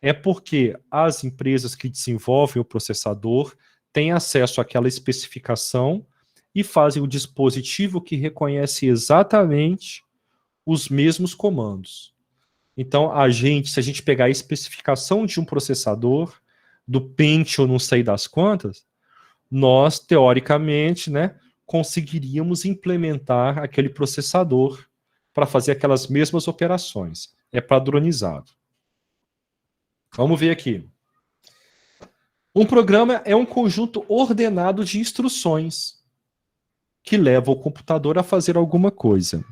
É porque as empresas que desenvolvem o processador têm acesso àquela especificação e fazem o dispositivo que reconhece exatamente os mesmos comandos. Então, se a gente pegar a especificação de um processador, do Pentium não sei das quantas, nós, teoricamente, conseguiríamos implementar aquele processador para fazer aquelas mesmas operações. É padronizado. Vamos ver aqui. Um programa é um conjunto ordenado de instruções que leva o computador a fazer alguma coisa.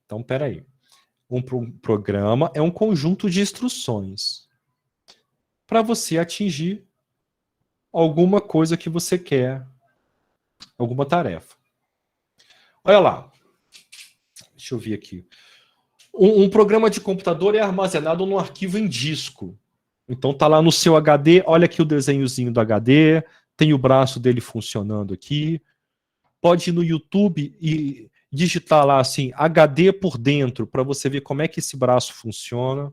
Então, peraí. Um programa é um conjunto de instruções para você atingir alguma coisa que você quer, alguma tarefa. Olha lá. Deixa eu ver aqui. Um programa de computador é armazenado num arquivo em disco. Então tá lá no seu HD, olha aqui o desenhozinho do HD, tem o braço dele funcionando aqui. Pode ir no YouTube e digitar lá assim, HD por dentro, para você ver como é que esse braço funciona.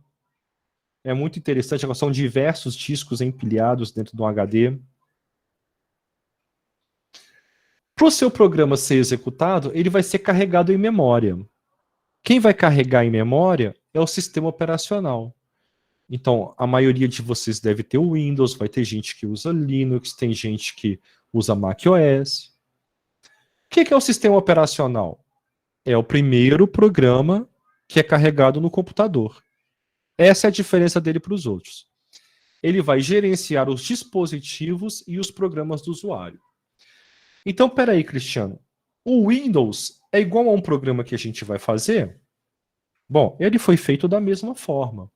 É muito interessante, são diversos discos empilhados dentro de um HD. Para o seu programa ser executado, ele vai ser carregado em memória. Quem vai carregar em memória é o sistema operacional. Então, a maioria de vocês deve ter o Windows, vai ter gente que usa Linux, tem gente que usa macOS. O que é o sistema operacional? É o primeiro programa que é carregado no computador. Essa é a diferença dele para os outros. Ele vai gerenciar os dispositivos e os programas do usuário. Então, peraí, Cristiano. O Windows é igual a um programa que a gente vai fazer? Bom, ele foi feito da mesma forma.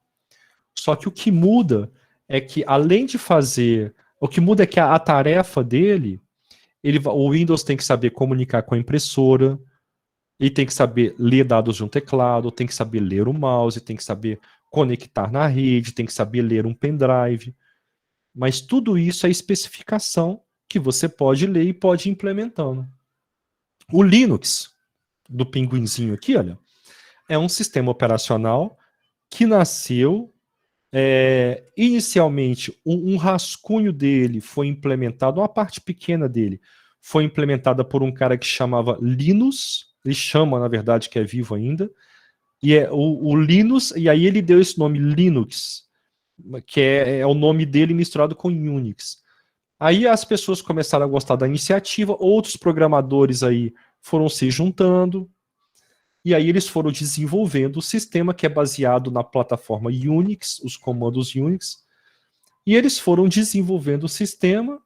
Só que o que muda é que, além de fazer... O que muda é que a tarefa dele O Windows tem que saber comunicar com a impressora, ele tem que saber ler dados de um teclado, tem que saber ler o mouse, tem que saber conectar na rede, tem que saber ler um pendrive. Mas tudo isso é especificação que você pode ler e pode ir implementando. O Linux, do pinguinzinho aqui, olha, é um sistema operacional que nasceu, inicialmente, um rascunho dele foi implementado, uma parte pequena dele, foi implementada por um cara que chamava Linus, ele chama, na verdade, que é vivo ainda, e é o Linus, e aí ele deu esse nome Linux, que é o nome dele misturado com Unix. Aí as pessoas começaram a gostar da iniciativa, outros programadores aí foram se juntando, e aí eles foram desenvolvendo o sistema que é baseado na plataforma Unix, os comandos Unix, e eles foram desenvolvendo o sistema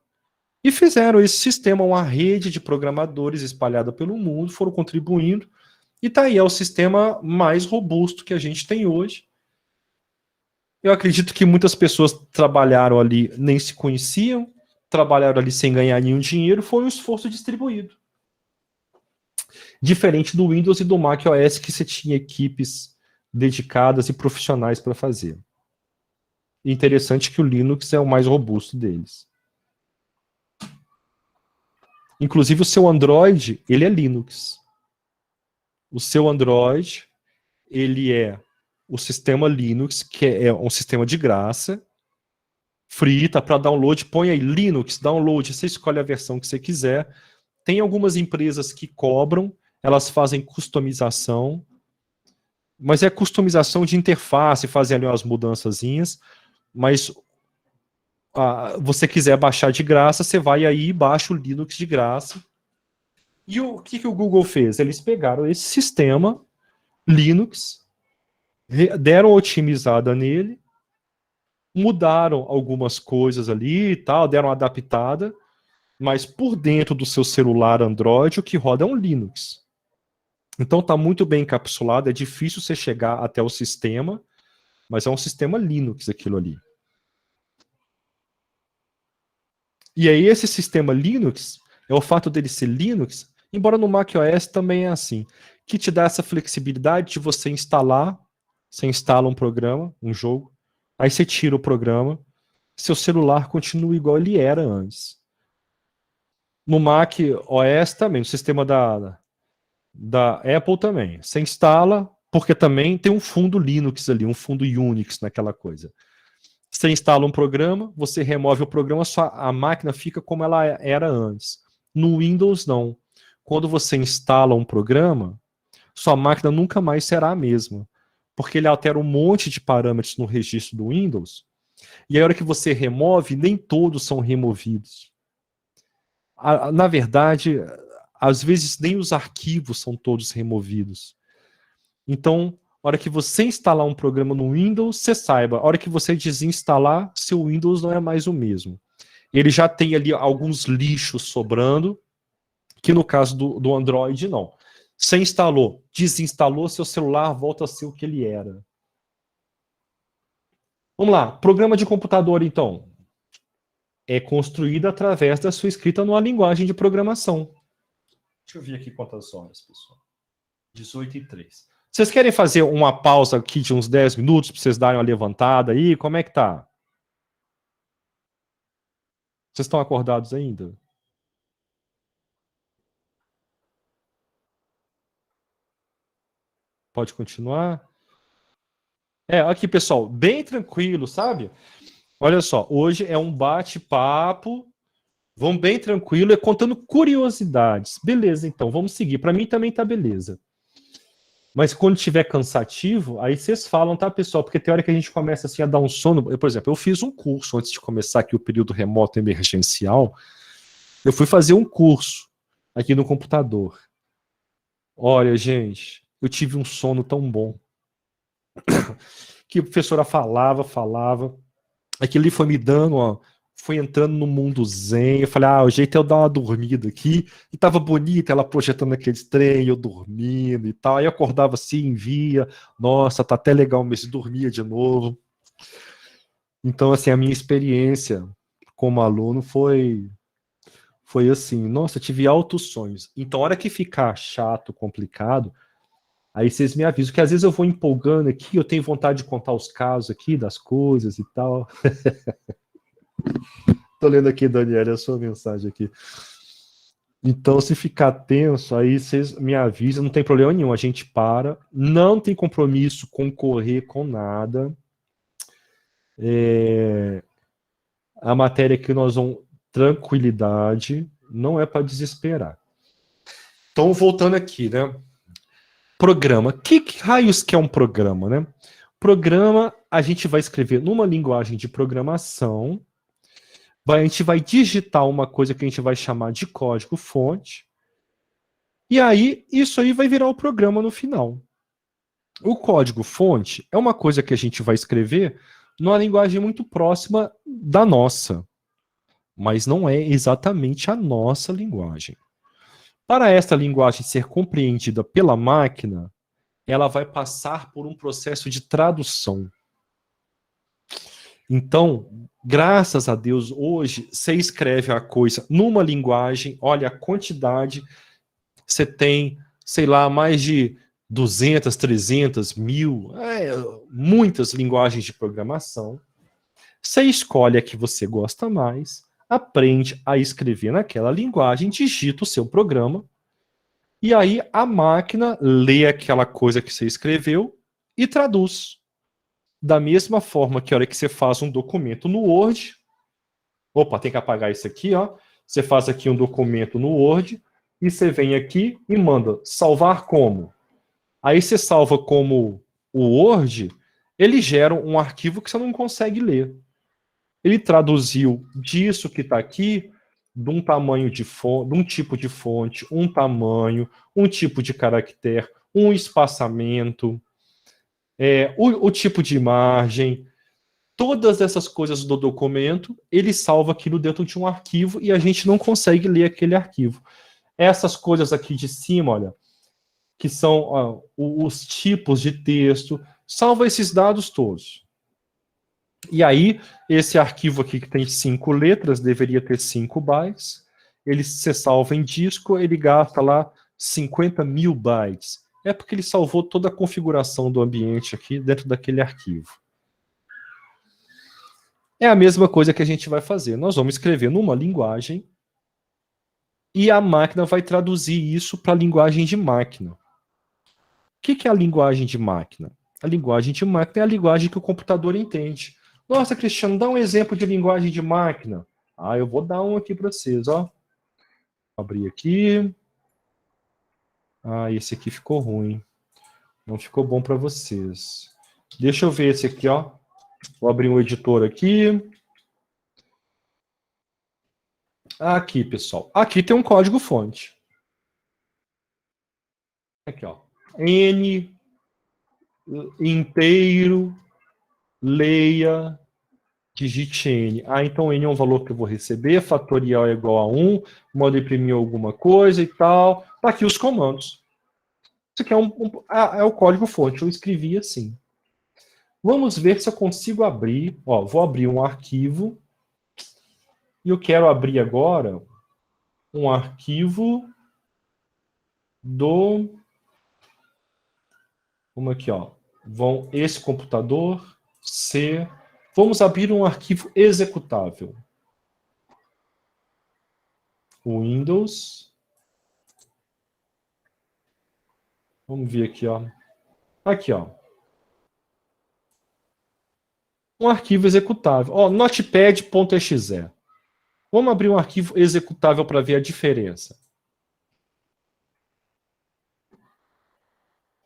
e fizeram esse sistema uma rede de programadores espalhada pelo mundo, foram contribuindo, e tá aí, é o sistema mais robusto que a gente tem hoje. Eu acredito que muitas pessoas trabalharam ali, nem se conheciam, trabalharam ali sem ganhar nenhum dinheiro, foi um esforço distribuído. Diferente do Windows e do Mac OS, que você tinha equipes dedicadas e profissionais para fazer. E interessante que o Linux é o mais robusto deles. Inclusive o seu Android, ele é Linux. O seu Android, ele é o sistema Linux, que é um sistema de graça, free, tá para download, põe aí Linux, download, você escolhe a versão que você quiser. Tem algumas empresas que cobram, elas fazem customização, mas é customização de interface, fazem ali umas mudançazinhas, mas você quiser baixar de graça, você vai aí e baixa o Linux de graça. E o que o Google fez? Eles pegaram esse sistema Linux, deram otimizada nele, mudaram algumas coisas ali e tal, deram uma adaptada, mas por dentro do seu celular Android, o que roda é um Linux. Então está muito bem encapsulado, é difícil você chegar até o sistema, mas é um sistema Linux aquilo ali. E aí esse sistema Linux, é o fato dele ser Linux, embora no macOS também é assim, que te dá essa flexibilidade de você instalar, você instala um programa, um jogo, aí você tira o programa, seu celular continua igual ele era antes. No Mac OS também, no sistema da Apple também. Você instala, porque também tem um fundo Linux ali, um fundo Unix naquela coisa. Você instala um programa, você remove o programa, a máquina fica como ela era antes. No Windows, não. Quando você instala um programa, sua máquina nunca mais será a mesma. Porque ele altera um monte de parâmetros no registro do Windows, e a hora que você remove, nem todos são removidos. Na verdade, às vezes nem os arquivos são todos removidos. Então, a hora que você instalar um programa no Windows, você saiba, a hora que você desinstalar, seu Windows não é mais o mesmo. Ele já tem ali alguns lixos sobrando, que no caso do Android, não. Você instalou, desinstalou, seu celular volta a ser o que ele era. Vamos lá, programa de computador, então. É construído através da sua escrita numa linguagem de programação. Deixa eu ver aqui quantas horas, pessoal. 18h03. Vocês querem fazer uma pausa aqui de uns 10 minutos para vocês darem uma levantada aí? Como é que tá? Vocês estão acordados ainda? Pode continuar? Aqui, pessoal, bem tranquilo, sabe? Olha só, hoje é um bate-papo, vamos bem tranquilo, contando curiosidades. Beleza, então, vamos seguir. Para mim também tá beleza. Mas quando tiver cansativo, aí vocês falam, tá, pessoal? Porque tem hora que a gente começa assim a dar um sono. Por exemplo, eu fiz um curso antes de começar aqui o período remoto emergencial. Eu fui fazer um curso aqui no computador. Olha, gente, eu tive um sono tão bom. Que a professora falava. Aquilo ali foi me dando, ó, foi entrando no mundo zen. Eu falei, o jeito é eu dar uma dormida aqui. E tava bonita ela projetando aqueles trem, eu dormindo e tal. Aí eu acordava assim, via, nossa, tá até legal, mas dormia de novo. Então, assim, a minha experiência como aluno foi Foi assim, nossa, eu tive altos sonhos. Então, a hora que ficar chato, complicado, aí vocês me avisam, que às vezes eu vou empolgando aqui, eu tenho vontade de contar os casos aqui, das coisas e tal. Tô lendo aqui, Daniela, a sua mensagem aqui. Então, se ficar tenso, aí vocês me avisam, não tem problema nenhum, a gente para, não tem compromisso com correr com nada. A matéria que nós vamos, tranquilidade, não é para desesperar. Então, voltando aqui, né? Programa. Que raios que é um programa, né? Programa, a gente vai escrever numa linguagem de programação, a gente vai digitar uma coisa que a gente vai chamar de código-fonte, e aí, isso aí vai virar o programa no final. O código-fonte é uma coisa que a gente vai escrever numa linguagem muito próxima da nossa, mas não é exatamente a nossa linguagem. Para esta linguagem ser compreendida pela máquina, ela vai passar por um processo de tradução. Então, graças a Deus, hoje, você escreve a coisa numa linguagem, olha a quantidade, você tem, sei lá, mais de 200, 300, 1000, muitas linguagens de programação. Você escolhe a que você gosta mais, aprende a escrever naquela linguagem, digita o seu programa, e aí a máquina lê aquela coisa que você escreveu e traduz. Da mesma forma que a hora que você faz um documento no Word, opa, tem que apagar isso aqui, ó. Você faz aqui um documento no Word e você vem aqui e manda salvar como. Aí você salva como o Word, ele gera um arquivo que você não consegue ler. Ele traduziu disso que está aqui, de um tamanho de fonte, de um tipo de fonte, um tamanho, um tipo de caractere, um espaçamento, o tipo de imagem, todas essas coisas do documento, ele salva aquilo dentro de um arquivo e a gente não consegue ler aquele arquivo. Essas coisas aqui de cima, olha, que são os tipos de texto, salva esses dados todos. E aí, esse arquivo aqui que tem 5 letras, deveria ter 5 bytes, ele se salva em disco, ele gasta lá 50.000 bytes. É porque ele salvou toda a configuração do ambiente aqui dentro daquele arquivo. É a mesma coisa que a gente vai fazer. Nós vamos escrever numa linguagem e a máquina vai traduzir isso para a linguagem de máquina. O que é a linguagem de máquina? A linguagem de máquina é a linguagem que o computador entende. Nossa, Cristiano, dá um exemplo de linguagem de máquina. Eu vou dar um aqui para vocês, ó. Vou abrir aqui. Esse aqui ficou ruim. Não ficou bom para vocês. Deixa eu ver esse aqui, ó. Vou abrir um editor aqui. Aqui, pessoal. Aqui tem um código-fonte. Aqui, ó. N inteiro, leia, digite N. Então N é um valor que eu vou receber, fatorial é igual a 1, modo imprimir alguma coisa e tal. Tá aqui os comandos. Isso aqui é o código-fonte, eu escrevi assim. Vamos ver se eu consigo abrir. Vou abrir um arquivo. E eu quero abrir agora um arquivo do... Vamos aqui, ó. Esse computador, C. Vamos abrir um arquivo executável. Windows. Vamos ver aqui, ó. Aqui, ó. Um arquivo executável. Notepad.exe. Vamos abrir um arquivo executável para ver a diferença.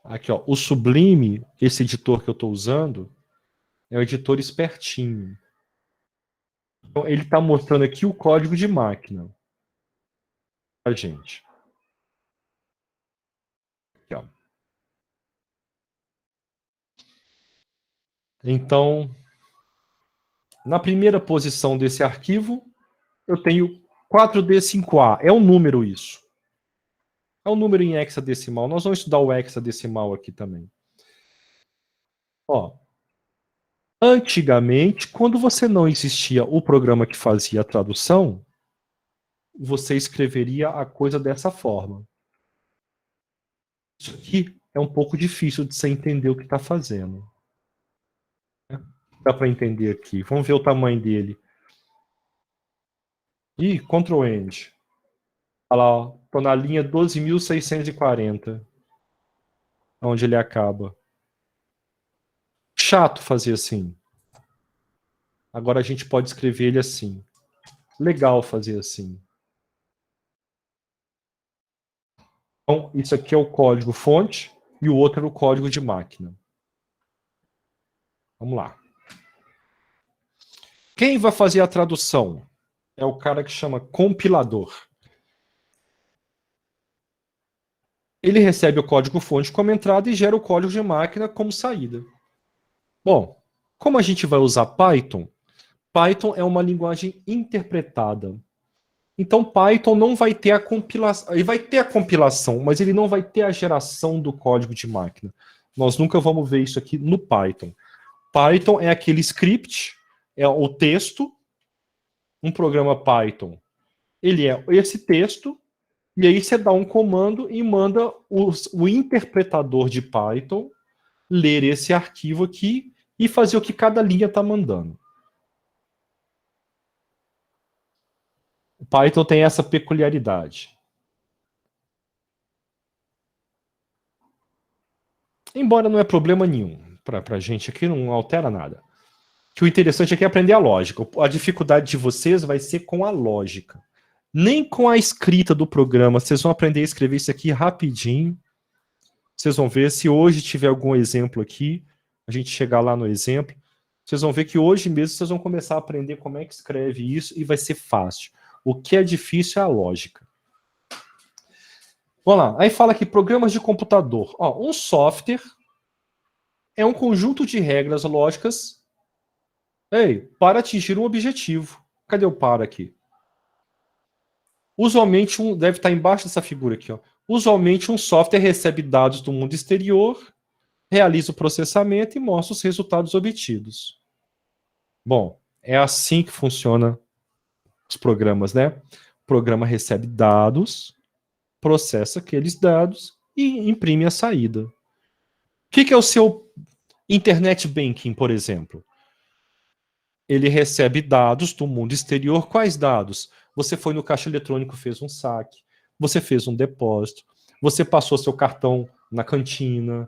Aqui, ó. O Sublime, esse editor que eu estou usando, é um editor espertinho. Então, ele está mostrando aqui o código de máquina. A gente. Aqui, ó. Então, na primeira posição desse arquivo, eu tenho 4D5A. É um número isso. É um número em hexadecimal. Nós vamos estudar o hexadecimal aqui também. Antigamente, quando você não existia o programa que fazia a tradução, você escreveria a coisa dessa forma. Isso aqui é um pouco difícil de você entender o que está fazendo. Dá para entender aqui. Vamos ver o tamanho dele. Ih, Ctrl End. Olha lá, estou na linha 12.640. Onde ele acaba. Chato fazer assim. Agora a gente pode escrever ele assim. Legal fazer assim. Então, isso aqui é o código fonte e o outro é o código de máquina. Vamos lá. Quem vai fazer a tradução? É o cara que chama compilador. Ele recebe o código fonte como entrada e gera o código de máquina como saída. Bom, como a gente vai usar Python? Python é uma linguagem interpretada. Então, Python não vai ter a compilação. Ele vai ter a compilação, mas ele não vai ter a geração do código de máquina. Nós nunca vamos ver isso aqui no Python. Python é aquele script, é o texto. Um programa Python, ele é esse texto, e aí você dá um comando e manda o interpretador de Python ler esse arquivo aqui e fazer o que cada linha está mandando. O Python tem essa peculiaridade. Embora não é problema nenhum para a gente aqui, não altera nada. Que o interessante aqui é aprender a lógica. A dificuldade de vocês vai ser com a lógica. Nem com a escrita do programa. Vocês vão aprender a escrever isso aqui rapidinho. Vocês vão ver, se hoje tiver algum exemplo aqui, a gente chegar lá no exemplo, vocês vão ver que hoje mesmo vocês vão começar a aprender como é que escreve isso e vai ser fácil. O que é difícil é a lógica. Vamos lá. Aí fala aqui, programas de computador. Ó, um software é um conjunto de regras lógicas para atingir um objetivo. Cadê o para aqui? Usualmente, deve estar embaixo dessa figura aqui. Ó. Usualmente, um software recebe dados do mundo exterior, realiza o processamento e mostra os resultados obtidos. Bom, é assim que funciona os programas, né? O programa recebe dados, processa aqueles dados e imprime a saída. O que é o seu Internet Banking, por exemplo? Ele recebe dados do mundo exterior. Quais dados? Você foi no caixa eletrônico, fez um saque, você fez um depósito, você passou seu cartão na cantina.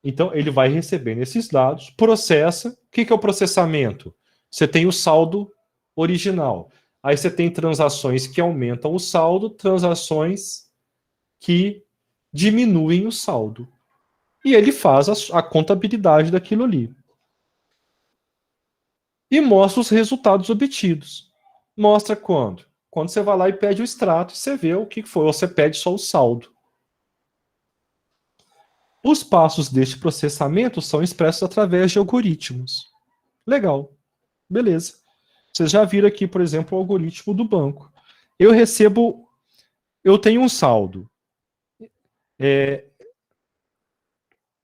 Então, ele vai recebendo esses dados, processa. O que é o processamento? Você tem o saldo original. Aí você tem transações que aumentam o saldo, transações que diminuem o saldo. E ele faz a contabilidade daquilo ali. E mostra os resultados obtidos. Mostra quando? Quando você vai lá e pede o extrato, você vê o que foi, ou você pede só o saldo. Os passos deste processamento são expressos através de algoritmos. Legal. Beleza. Vocês já viram aqui, por exemplo, o algoritmo do banco. Eu tenho um saldo.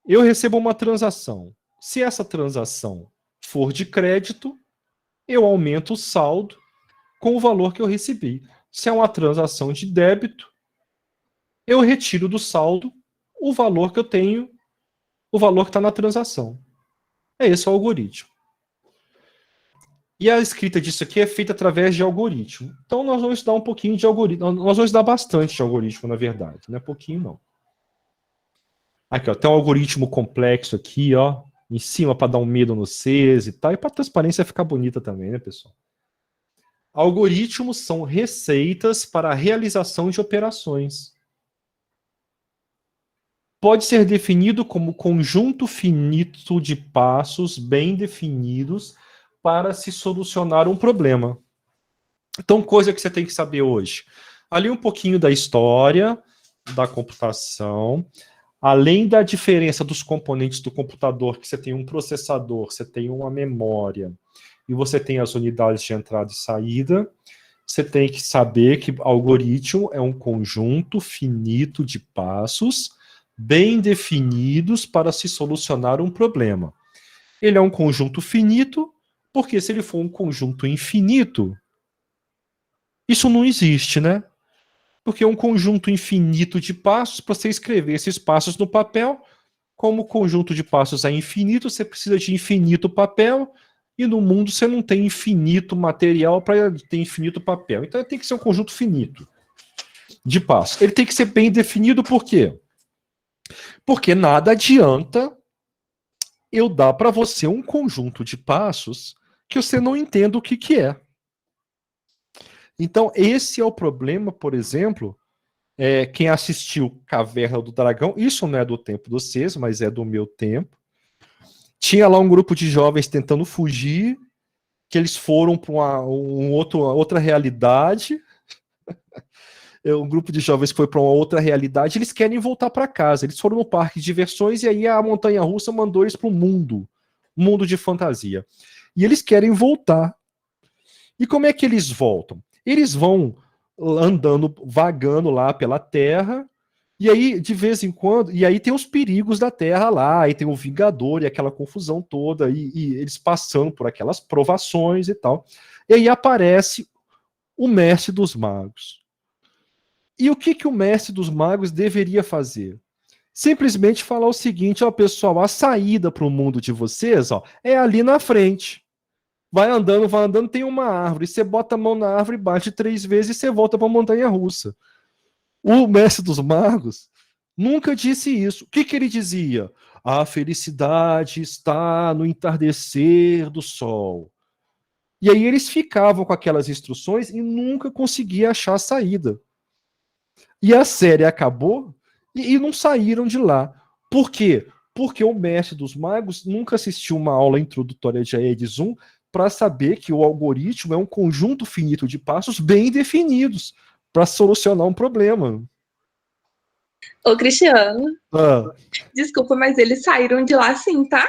Eu recebo uma transação. Se essa transação for de crédito, eu aumento o saldo com o valor que eu recebi. Se é uma transação de débito, eu retiro do saldo o valor que eu tenho, o valor que está na transação. É esse o algoritmo. E a escrita disso aqui é feita através de algoritmo. Então nós vamos estudar um pouquinho de algoritmo. Nós vamos estudar bastante de algoritmo, na verdade. Não é pouquinho, não. Aqui, ó, tem um algoritmo complexo aqui, ó, em cima para dar um medo no vocês e tal, e para a transparência ficar bonita também, né, pessoal? Algoritmos são receitas para a realização de operações. Pode ser definido como conjunto finito de passos bem definidos para se solucionar um problema. Então, coisa que você tem que saber hoje. Ali um pouquinho da história da computação, além da diferença dos componentes do computador, que você tem um processador, você tem uma memória, e você tem as unidades de entrada e saída, você tem que saber que algoritmo é um conjunto finito de passos bem definidos para se solucionar um problema. Ele é um conjunto finito, porque se ele for um conjunto infinito, Isso não existe, né? Porque é um conjunto infinito de passos. Para você escrever esses passos no papel, como o conjunto de passos é infinito, você precisa de infinito papel, e no mundo você não tem infinito material para ter infinito papel. Então tem que ser um conjunto finito de passos. Ele tem que ser bem definido, por quê? Porque nada adianta eu dar para você um conjunto de passos que você não entenda o que é. Então, esse é o problema, por exemplo, quem assistiu Caverna do Dragão, isso não é do tempo dos vocês, mas é do meu tempo. Tinha lá um grupo de jovens tentando fugir, que eles foram para outra realidade. Um grupo de jovens foi para uma outra realidade, eles querem voltar para casa. Eles foram no parque de diversões e aí a montanha-russa mandou eles para um mundo de fantasia. E eles querem voltar. E como é que eles voltam? Eles vão andando, vagando lá pela Terra, e aí, de vez em quando, e aí tem os perigos da Terra lá, e tem o Vingador e aquela confusão toda, e eles passando por aquelas provações e tal. E aí aparece o Mestre dos Magos. E o que o Mestre dos Magos deveria fazer? Simplesmente falar o seguinte, ó, pessoal, a saída para o mundo de vocês, ó, é ali na frente. Vai andando, tem uma árvore. Você bota a mão na árvore, bate 3 vezes e você volta para a montanha-russa. O Mestre dos Magos nunca disse isso. O que ele dizia? A felicidade está no entardecer do sol. E aí eles ficavam com aquelas instruções e nunca conseguiam achar a saída. E a série acabou e não saíram de lá. Por quê? Porque o Mestre dos Magos nunca assistiu uma aula introdutória de Aedes 1 para saber que o algoritmo é um conjunto finito de passos bem definidos para solucionar um problema. Ô, Cristiano, desculpa, mas eles saíram de lá sim, tá?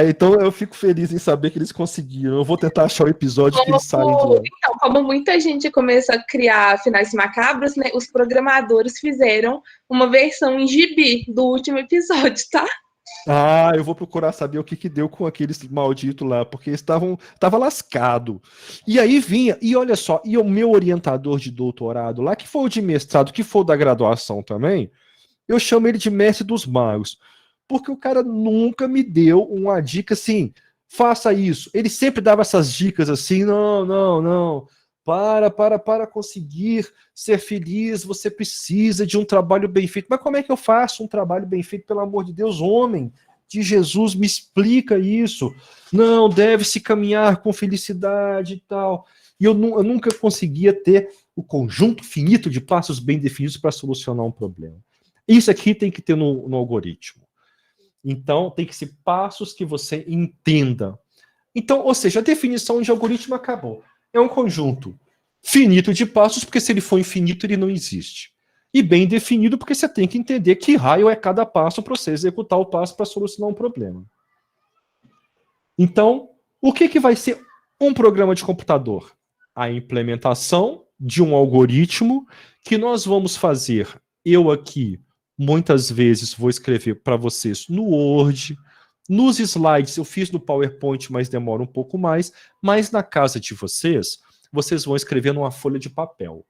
Então eu fico feliz em saber que eles conseguiram. Eu vou tentar achar o episódio que eles saem de lá. Então, como muita gente começa a criar finais macabros, né, os programadores fizeram uma versão em gibi do último episódio, tá? Eu vou procurar saber o que deu com aqueles malditos lá, porque estava lascado. E aí vinha, e olha só, e o meu orientador de doutorado lá, que foi o de mestrado, que foi o da graduação também, eu chamo ele de Mestre dos Magos, porque o cara nunca me deu uma dica assim, faça isso. Ele sempre dava essas dicas assim, não, para conseguir ser feliz, você precisa de um trabalho bem feito. Mas como é que eu faço um trabalho bem feito, pelo amor de Deus, homem de Jesus, me explica isso. Não, deve-se caminhar com felicidade e tal. E eu nunca conseguia ter o conjunto finito de passos bem definidos para solucionar um problema. Isso aqui tem que ter no algoritmo. Então, tem que ser passos que você entenda. Então, ou seja, a definição de algoritmo acabou. É um conjunto finito de passos, porque se ele for infinito, ele não existe. E bem definido, porque você tem que entender que raio é cada passo para você executar o passo para solucionar um problema. Então, o que vai ser um programa de computador? A implementação de um algoritmo que nós vamos fazer. Eu aqui, muitas vezes, vou escrever para vocês no Word. Nos slides eu fiz no PowerPoint, mas demora um pouco mais. Mas na casa de vocês, vocês vão escrever numa folha de papel.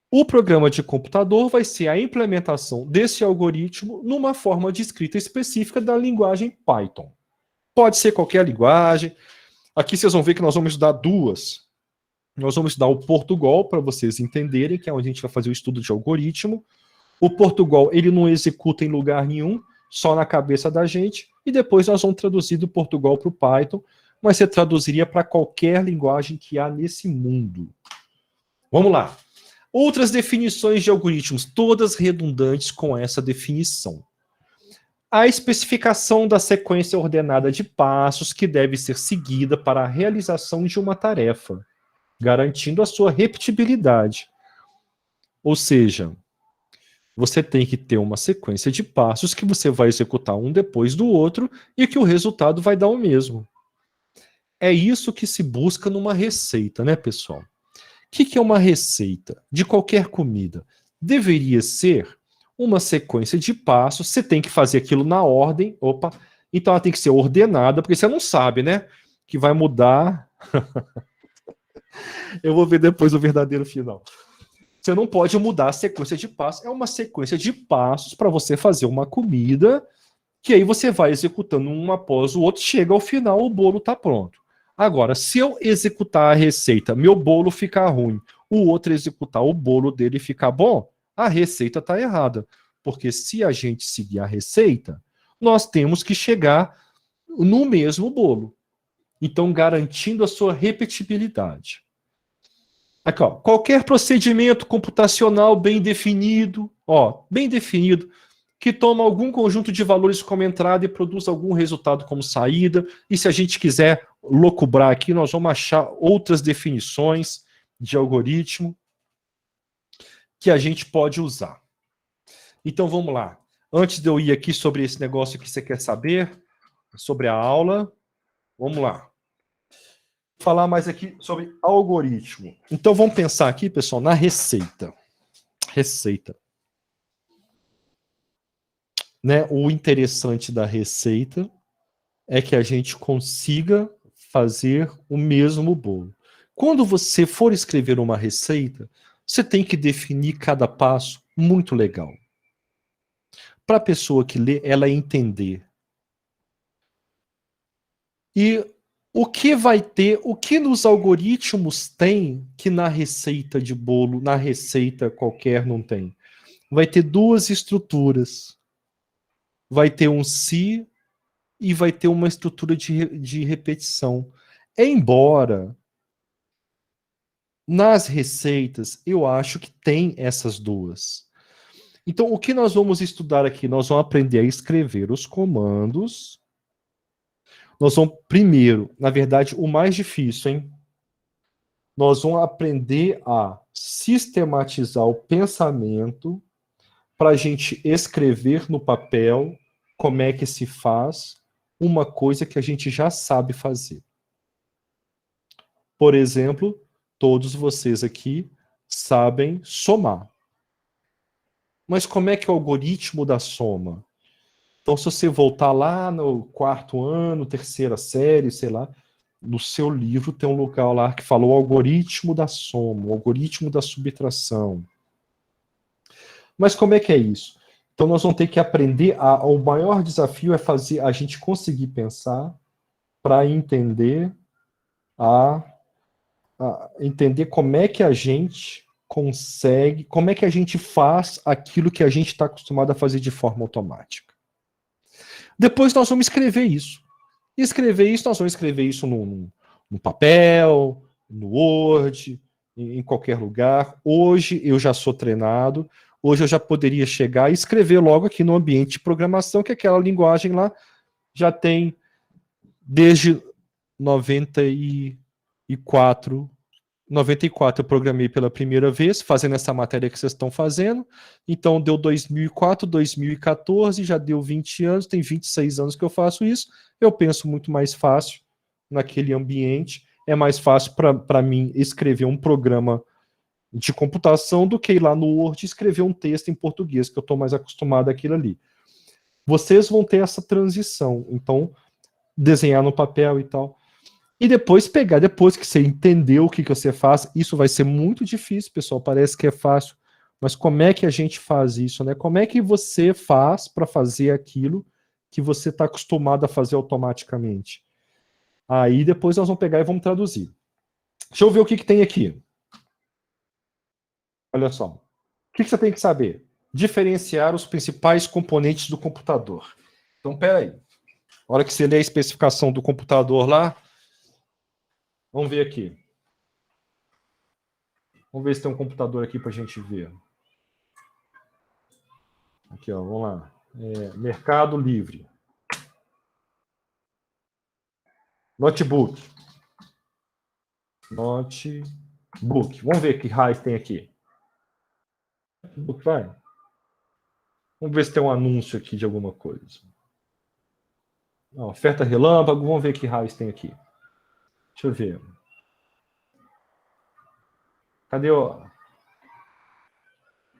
O programa de computador vai ser a implementação desse algoritmo numa forma de escrita específica da linguagem Python. Pode ser qualquer linguagem. Aqui vocês vão ver que nós vamos estudar duas. Nós vamos estudar o Portugal, para vocês entenderem, que é onde a gente vai fazer o estudo de algoritmo. O Portugal, ele não executa em lugar nenhum, só na cabeça da gente, e depois nós vamos traduzir do Portugal para o Python, mas você traduziria para qualquer linguagem que há nesse mundo. Vamos lá. Outras definições de algoritmos, todas redundantes com essa definição. A especificação da sequência ordenada de passos que deve ser seguida para a realização de uma tarefa, garantindo a sua repetibilidade. Ou seja, você tem que ter uma sequência de passos que você vai executar um depois do outro e que o resultado vai dar o mesmo. É isso que se busca numa receita, né, pessoal? O que é uma receita de qualquer comida? Deveria ser uma sequência de passos, você tem que fazer aquilo na ordem, então ela tem que ser ordenada, porque você não sabe, né, que vai mudar Eu vou ver depois o verdadeiro final. Você não pode mudar a sequência de passos. É uma sequência de passos para você fazer uma comida, que aí você vai executando um após o outro, chega ao final, o bolo está pronto. Agora, se eu executar a receita, meu bolo ficar ruim, o outro executar o bolo dele ficar bom, a receita está errada. Porque se a gente seguir a receita, nós temos que chegar no mesmo bolo. Então, garantindo a sua repetibilidade. Aqui, ó, qualquer procedimento computacional bem definido, que toma algum conjunto de valores como entrada e produz algum resultado como saída. E se a gente quiser locubrar aqui, nós vamos achar outras definições de algoritmo que a gente pode usar. Então vamos lá. Antes de eu ir aqui sobre esse negócio que você quer saber, sobre a aula, vamos lá. Falar mais aqui sobre algoritmo. Então vamos pensar aqui, pessoal, na receita. Receita. Né? O interessante da receita é que a gente consiga fazer o mesmo bolo. Quando você for escrever uma receita, você tem que definir cada passo muito legal. Para a pessoa que lê, ela entender. E o que vai ter, o que nos algoritmos tem que na receita de bolo, na receita qualquer não tem? Vai ter duas estruturas. Vai ter um se e vai ter uma estrutura de repetição. Embora nas receitas eu acho que tem essas duas. Então, o que nós vamos estudar aqui? Nós vamos aprender a escrever os comandos. Nós vamos, primeiro, na verdade, o mais difícil, hein? Nós vamos aprender a sistematizar o pensamento para a gente escrever no papel como é que se faz uma coisa que a gente já sabe fazer. Por exemplo, todos vocês aqui sabem somar. Mas como é que é o algoritmo da soma? Então, se você voltar lá no 4º ano, 3ª série, sei lá, no seu livro tem um lugar lá que falou o algoritmo da soma, o algoritmo da subtração. Mas como é que é isso? Então, nós vamos ter que aprender, o maior desafio é fazer a gente conseguir pensar para entender entender como é que a gente consegue, como é que a gente faz aquilo que a gente está acostumado a fazer de forma automática. Depois nós vamos escrever isso. Nós vamos escrever isso no papel, no Word, em qualquer lugar. Hoje eu já sou treinado, hoje eu já poderia chegar e escrever logo aqui no ambiente de programação, que aquela linguagem lá já tem desde 94 eu programei pela primeira vez, fazendo essa matéria que vocês estão fazendo. Então, deu 2004, 2014, já deu 20 anos, tem 26 anos que eu faço isso. Eu penso muito mais fácil naquele ambiente. É mais fácil para mim escrever um programa de computação do que ir lá no Word e escrever um texto em português, que eu estou mais acostumado àquilo ali. Vocês vão ter essa transição. Então, desenhar no papel e tal. E depois pegar, depois que você entendeu o que você faz, isso vai ser muito difícil, pessoal, parece que é fácil, mas como é que a gente faz isso, né? Como é que você faz para fazer aquilo que você está acostumado a fazer automaticamente? Aí depois nós vamos pegar e vamos traduzir. Deixa eu ver o que tem aqui. Olha só. O que você tem que saber? Diferenciar os principais componentes do computador. Então, peraí. Na hora que você lê a especificação do computador lá, vamos ver aqui. Vamos ver se tem um computador aqui para a gente ver. Aqui, ó, vamos lá. Mercado Livre. Notebook. Vamos ver que raio tem aqui. Vai. Vamos ver se tem um anúncio aqui de alguma coisa. Oferta relâmpago. Vamos ver que raios tem aqui. Deixa eu ver. Cadê o...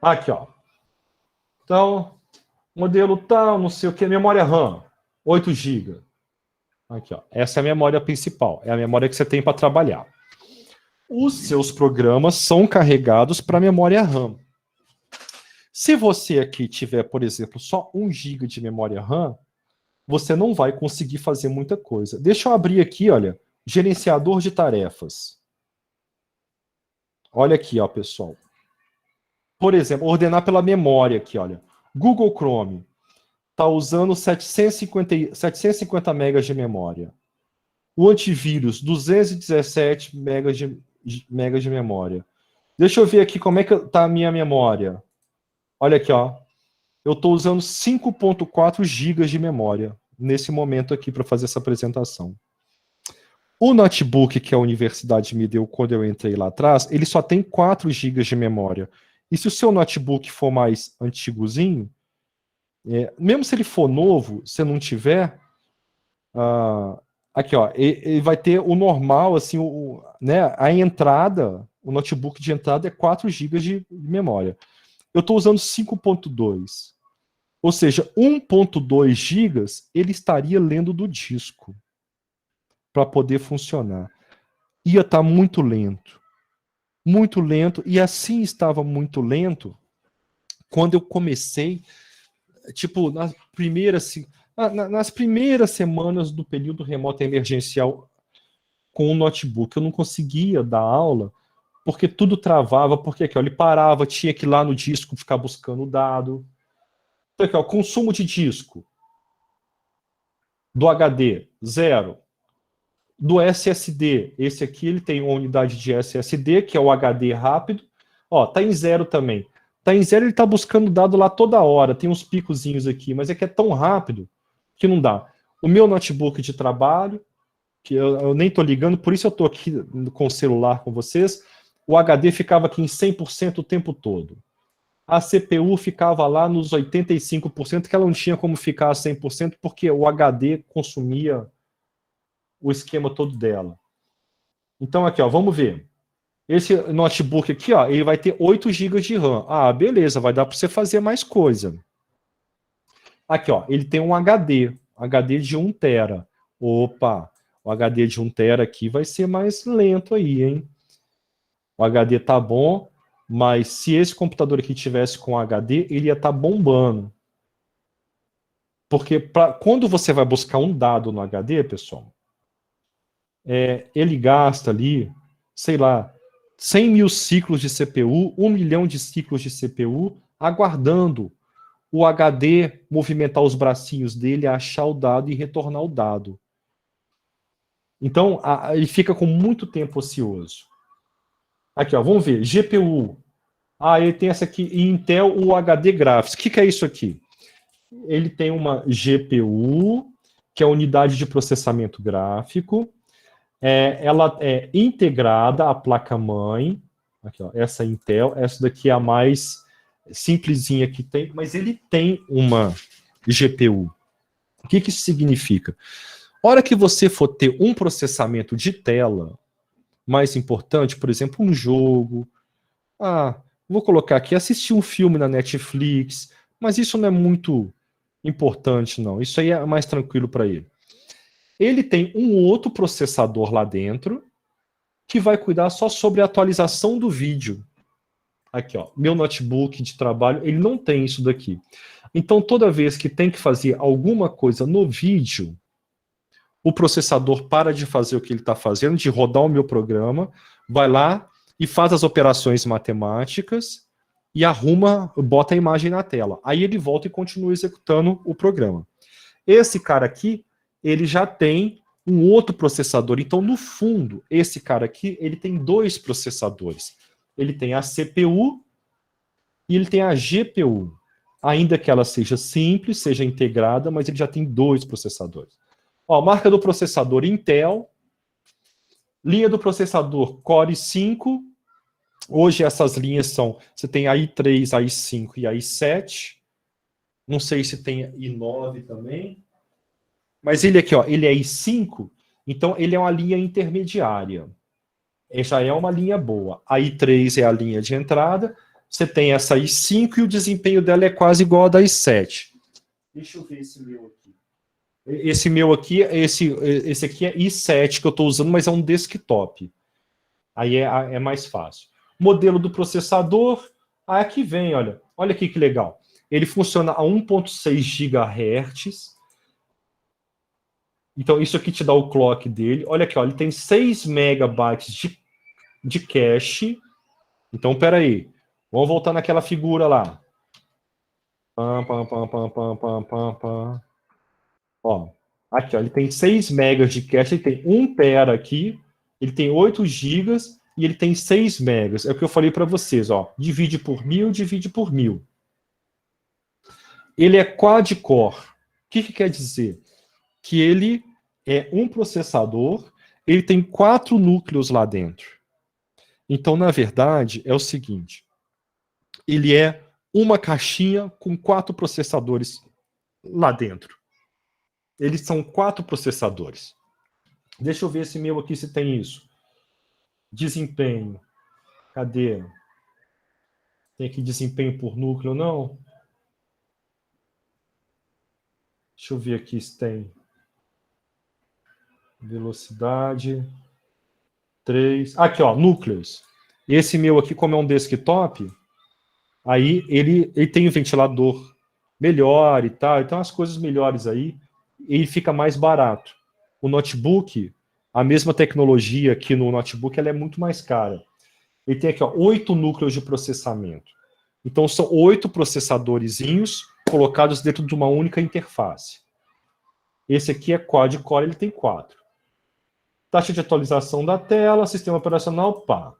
Aqui, ó. Então, modelo tal, não sei o que, memória RAM, 8 GB. Aqui, ó. Essa é a memória principal. É a memória que você tem para trabalhar. os seus programas são carregados para a memória RAM. Se você aqui tiver, por exemplo, só 1 GB de memória RAM, você não vai conseguir fazer muita coisa. Deixa eu abrir aqui, olha, gerenciador de tarefas. Olha aqui, ó, pessoal. Por exemplo, ordenar pela memória aqui, olha. Google Chrome está usando 750 megas de memória. O antivírus, 217 megas de memória. Deixa eu ver aqui como é que está a minha memória. Olha aqui, ó. Eu estou usando 5.4 GB de memória nesse momento aqui para fazer essa apresentação. O notebook que a universidade me deu quando eu entrei lá atrás, ele só tem 4 GB de memória. E se o seu notebook for mais antigozinho, mesmo se ele for novo, se não tiver, aqui, ó, ele vai ter o normal, assim, né, a entrada, o notebook de entrada é 4 GB de memória. Eu estou usando 5.2. Ou seja, 1.2 GB ele estaria lendo do disco para poder funcionar. Ia estar muito lento. Muito lento. E assim estava muito lento quando eu comecei, tipo, nas primeiras semanas do período remoto emergencial com o notebook. Eu não conseguia dar aula porque tudo travava, porque aqui, ó, ele parava, tinha que ir lá no disco ficar buscando o dado. Então, aqui, ó, consumo de disco do HD, 0. Do SSD, esse aqui ele tem uma unidade de SSD, que é o HD rápido. Ó, tá em 0 também. Tá em 0, ele tá buscando dado lá toda hora. Tem uns picozinhos aqui, mas é que é tão rápido que não dá. O meu notebook de trabalho, que eu nem tô ligando, por isso eu tô aqui com o celular com vocês, o HD ficava aqui em 100% o tempo todo. A CPU ficava lá nos 85%, que ela não tinha como ficar a 100%, porque o HD consumia o esquema todo dela. Então, aqui, ó, vamos ver. Esse notebook aqui, ó, ele vai ter 8 GB de RAM. Ah, beleza, vai dar para você fazer mais coisa. Aqui, ó, ele tem um HD de 1 TB. Opa, o HD de 1 TB aqui vai ser mais lento aí, hein? O HD tá bom, mas se esse computador aqui tivesse com HD, ele ia estar bombando. Porque quando você vai buscar um dado no HD, pessoal, ele gasta ali, sei lá, 100 mil ciclos de CPU, 1 milhão de ciclos de CPU, aguardando o HD movimentar os bracinhos dele, achar o dado e retornar o dado. Então, ele fica com muito tempo ocioso. Aqui, ó, vamos ver, GPU. Ele tem essa aqui, Intel UHD Graphics. O que é isso aqui? Ele tem uma GPU, que é a unidade de processamento gráfico. Ela é integrada à placa-mãe. Aqui, ó, essa Intel, essa daqui é a mais simplesinha que tem, mas ele tem uma GPU. O que isso significa? A hora que você for ter um processamento de tela mais importante, por exemplo, um jogo, vou colocar aqui, assistir um filme na Netflix, mas isso não é muito importante, não. Isso aí é mais tranquilo para ele. Ele tem um outro processador lá dentro que vai cuidar só sobre a atualização do vídeo. Aqui, ó, meu notebook de trabalho, ele não tem isso daqui. Então, toda vez que tem que fazer alguma coisa no vídeo, o processador para de fazer o que ele está fazendo, de rodar o meu programa, vai lá e faz as operações matemáticas e bota a imagem na tela. Aí ele volta e continua executando o programa. Esse cara aqui, ele já tem um outro processador. Então, no fundo, esse cara aqui, ele tem 2 processadores. Ele tem a CPU e ele tem a GPU. Ainda que ela seja simples, seja integrada, mas ele já tem 2 processadores. Ó, marca do processador Intel, linha do processador Core 5. Hoje essas linhas são, você tem a i3, a i5 e a i7. Não sei se tem a i9 também. Mas ele aqui, ó, ele é i5, então ele é uma linha intermediária. Já é uma linha boa. A i3 é a linha de entrada, você tem essa i5 e o desempenho dela é quase igual ao da i7. Deixa eu ver esse meu aqui. Esse meu aqui, esse aqui é i7 que eu estou usando, mas é um desktop. Aí é mais fácil. Modelo do processador, aqui vem, olha aqui que legal. Ele funciona a 1.6 GHz. Então, isso aqui te dá o clock dele. Olha aqui, ó, ele tem 6 megabytes de cache. Então, peraí. Vamos voltar naquela figura lá. Ó, aqui, ó, ele tem 6 megas de cache, ele tem 1 tera aqui, ele tem 8 gigas e ele tem 6 megas. É o que eu falei para vocês, ó. Divide por 1000, divide por 1000. Ele é quad-core. O que quer dizer? Que ele é um processador, ele tem 4 núcleos lá dentro. Então, na verdade, é o seguinte. Ele é uma caixinha com 4 processadores lá dentro. Eles são 4 processadores. Deixa eu ver esse meu aqui se tem isso. Desempenho. Cadê? Tem aqui desempenho por núcleo, não? Deixa eu ver aqui se tem. Velocidade. 3. Aqui, ó, núcleos. Esse meu aqui, como é um desktop, aí ele tem um ventilador melhor e tal, então as coisas melhores aí, ele fica mais barato. O notebook, a mesma tecnologia aqui no notebook, ela é muito mais cara. Ele tem aqui, ó, 8 núcleos de processamento. Então são 8 processadorzinhos colocados dentro de uma única interface. Esse aqui é quad-core, ele tem 4. Taxa de atualização da tela, sistema operacional, pá.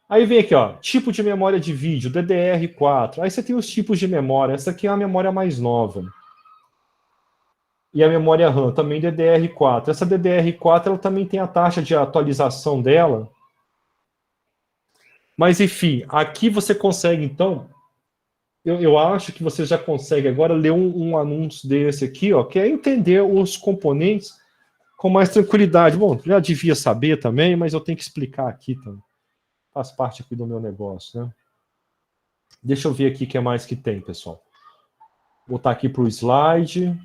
Aí vem aqui, ó, tipo de memória de vídeo, DDR4. Aí você tem os tipos de memória. Essa aqui é a memória mais nova. E a memória RAM, também DDR4. Essa DDR4, ela também tem a taxa de atualização dela. Mas, enfim, aqui você consegue, então... Eu acho que você já consegue agora ler um anúncio desse aqui, ó, que é entender os componentes com mais tranquilidade. Bom, já devia saber também, mas eu tenho que explicar aqui também. Faz parte aqui do meu negócio, né? Deixa eu ver aqui o que mais que tem, pessoal. Vou botar aqui para o slide.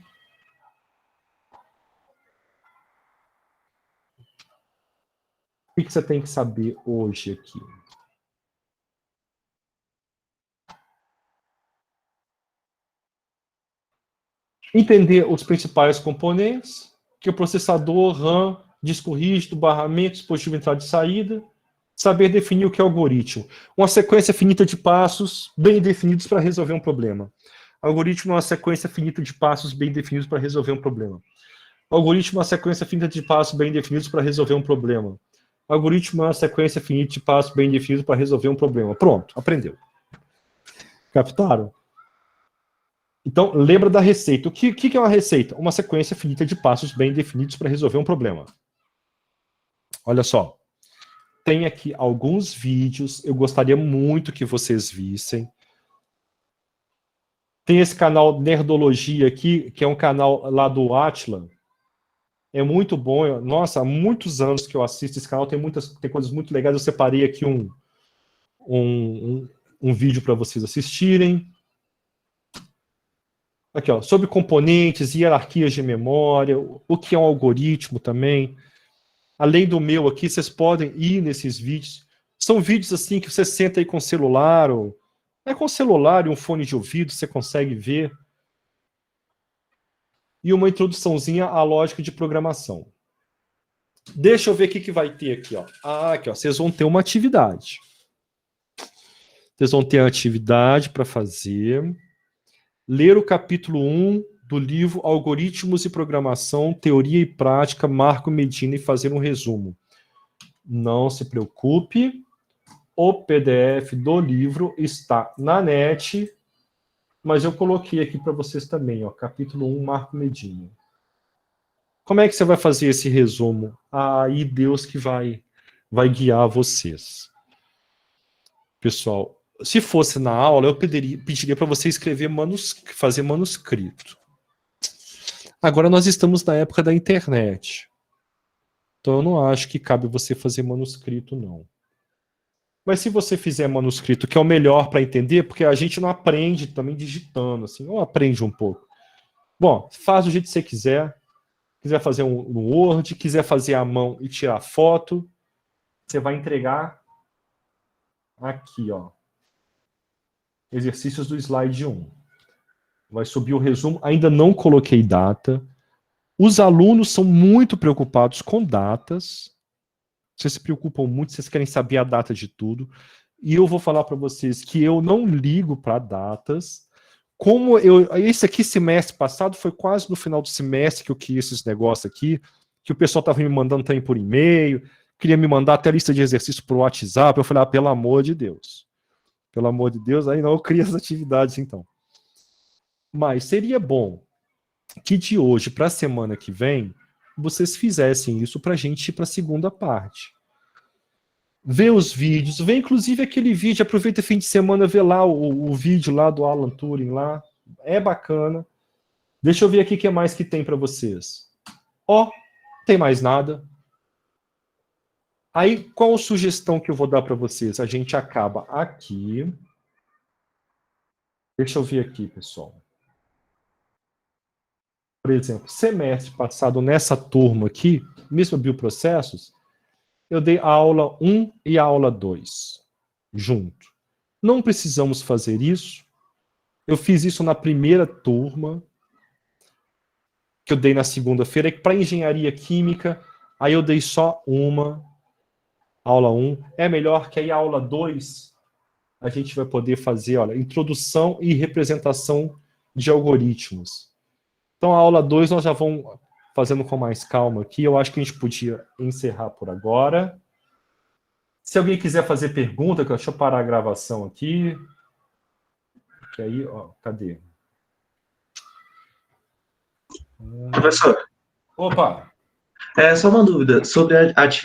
O que você tem que saber hoje aqui? Entender os principais componentes, que é o processador, RAM, disco rígido, barramento, dispositivo de entrada e saída. Saber definir o que é algoritmo. Uma sequência finita de passos bem definidos para resolver um problema. Algoritmo é uma sequência finita de passos bem definidos para resolver um problema. Algoritmo é uma sequência finita de passos bem definidos para resolver um problema. Algoritmo é uma sequência finita de passos bem definidos para resolver um problema. Pronto, aprendeu. Captaram? Então, lembra da receita. O que é uma receita? Uma sequência finita de passos bem definidos para resolver um problema. Olha só. Tem aqui alguns vídeos, eu gostaria muito que vocês vissem. Tem esse canal Nerdologia aqui, que é um canal lá do Atila. É muito bom. Nossa, há muitos anos que eu assisto esse canal, tem coisas muito legais. Eu separei aqui um vídeo para vocês assistirem. Aqui, ó, sobre componentes, hierarquias de memória, o que é um algoritmo também. Além do meu aqui, vocês podem ir nesses vídeos. São vídeos assim que você senta aí com o celular, ou com o celular e um fone de ouvido, você consegue ver. E uma introduçãozinha à lógica de programação. Deixa eu ver o que vai ter aqui, ó. Aqui, ó, vocês vão ter uma atividade. Vocês vão ter a atividade para fazer. Ler o capítulo 1 do livro Algoritmos e Programação, Teoria e Prática, Marco Medina, e fazer um resumo. Não se preocupe, o PDF do livro está na net, mas eu coloquei aqui para vocês também, ó, capítulo 1, Marco Medina. Como é que você vai fazer esse resumo? Aí Deus que vai guiar vocês. Pessoal, se fosse na aula, eu pediria para você escrever fazer manuscrito. Agora nós estamos na época da internet. Então eu não acho que cabe você fazer manuscrito, não. Mas se você fizer manuscrito, que é o melhor para entender, porque a gente não aprende também digitando, assim, ou aprende um pouco. Bom, faz do jeito que você quiser. Quiser fazer no Word, quiser fazer à mão e tirar foto, você vai entregar aqui, ó. Exercícios do slide 1. Vai subir o resumo. Ainda não coloquei data. Os alunos são muito preocupados com datas. Vocês se preocupam muito, vocês querem saber a data de tudo. E eu vou falar para vocês que eu não ligo para datas. Como esse aqui, semestre passado, foi quase no final do semestre que eu quis esses negócios aqui, que o pessoal estava me mandando também por e-mail, queria me mandar até a lista de exercícios por WhatsApp. Eu falei, pelo amor de Deus. Pelo amor de Deus, aí não, eu crio as atividades, então. Mas seria bom que de hoje para a semana que vem, vocês fizessem isso para a gente ir para a segunda parte. Vê os vídeos, vê inclusive aquele vídeo, aproveita fim de semana, vê lá o vídeo lá do Alan Turing lá, é bacana. Deixa eu ver aqui o que mais que tem para vocês. Ó, tem mais nada. Aí, qual a sugestão que eu vou dar para vocês? A gente acaba aqui. Deixa eu ver aqui, pessoal. Por exemplo, semestre passado, nessa turma aqui, mesmo bioprocessos, eu dei a aula 1 e a aula 2 junto. Não precisamos fazer isso. Eu fiz isso na primeira turma, que eu dei na segunda-feira, e para engenharia química, aí eu dei só uma, aula 1. É melhor que aí a aula 2 a gente vai poder fazer, olha, introdução e representação de algoritmos. Então a aula 2 nós já vamos fazendo com mais calma aqui. Eu acho que a gente podia encerrar por agora. Se alguém quiser fazer pergunta, deixa eu parar a gravação aqui. Que aí, ó, cadê? Professor, Opa! só uma dúvida sobre a atividade.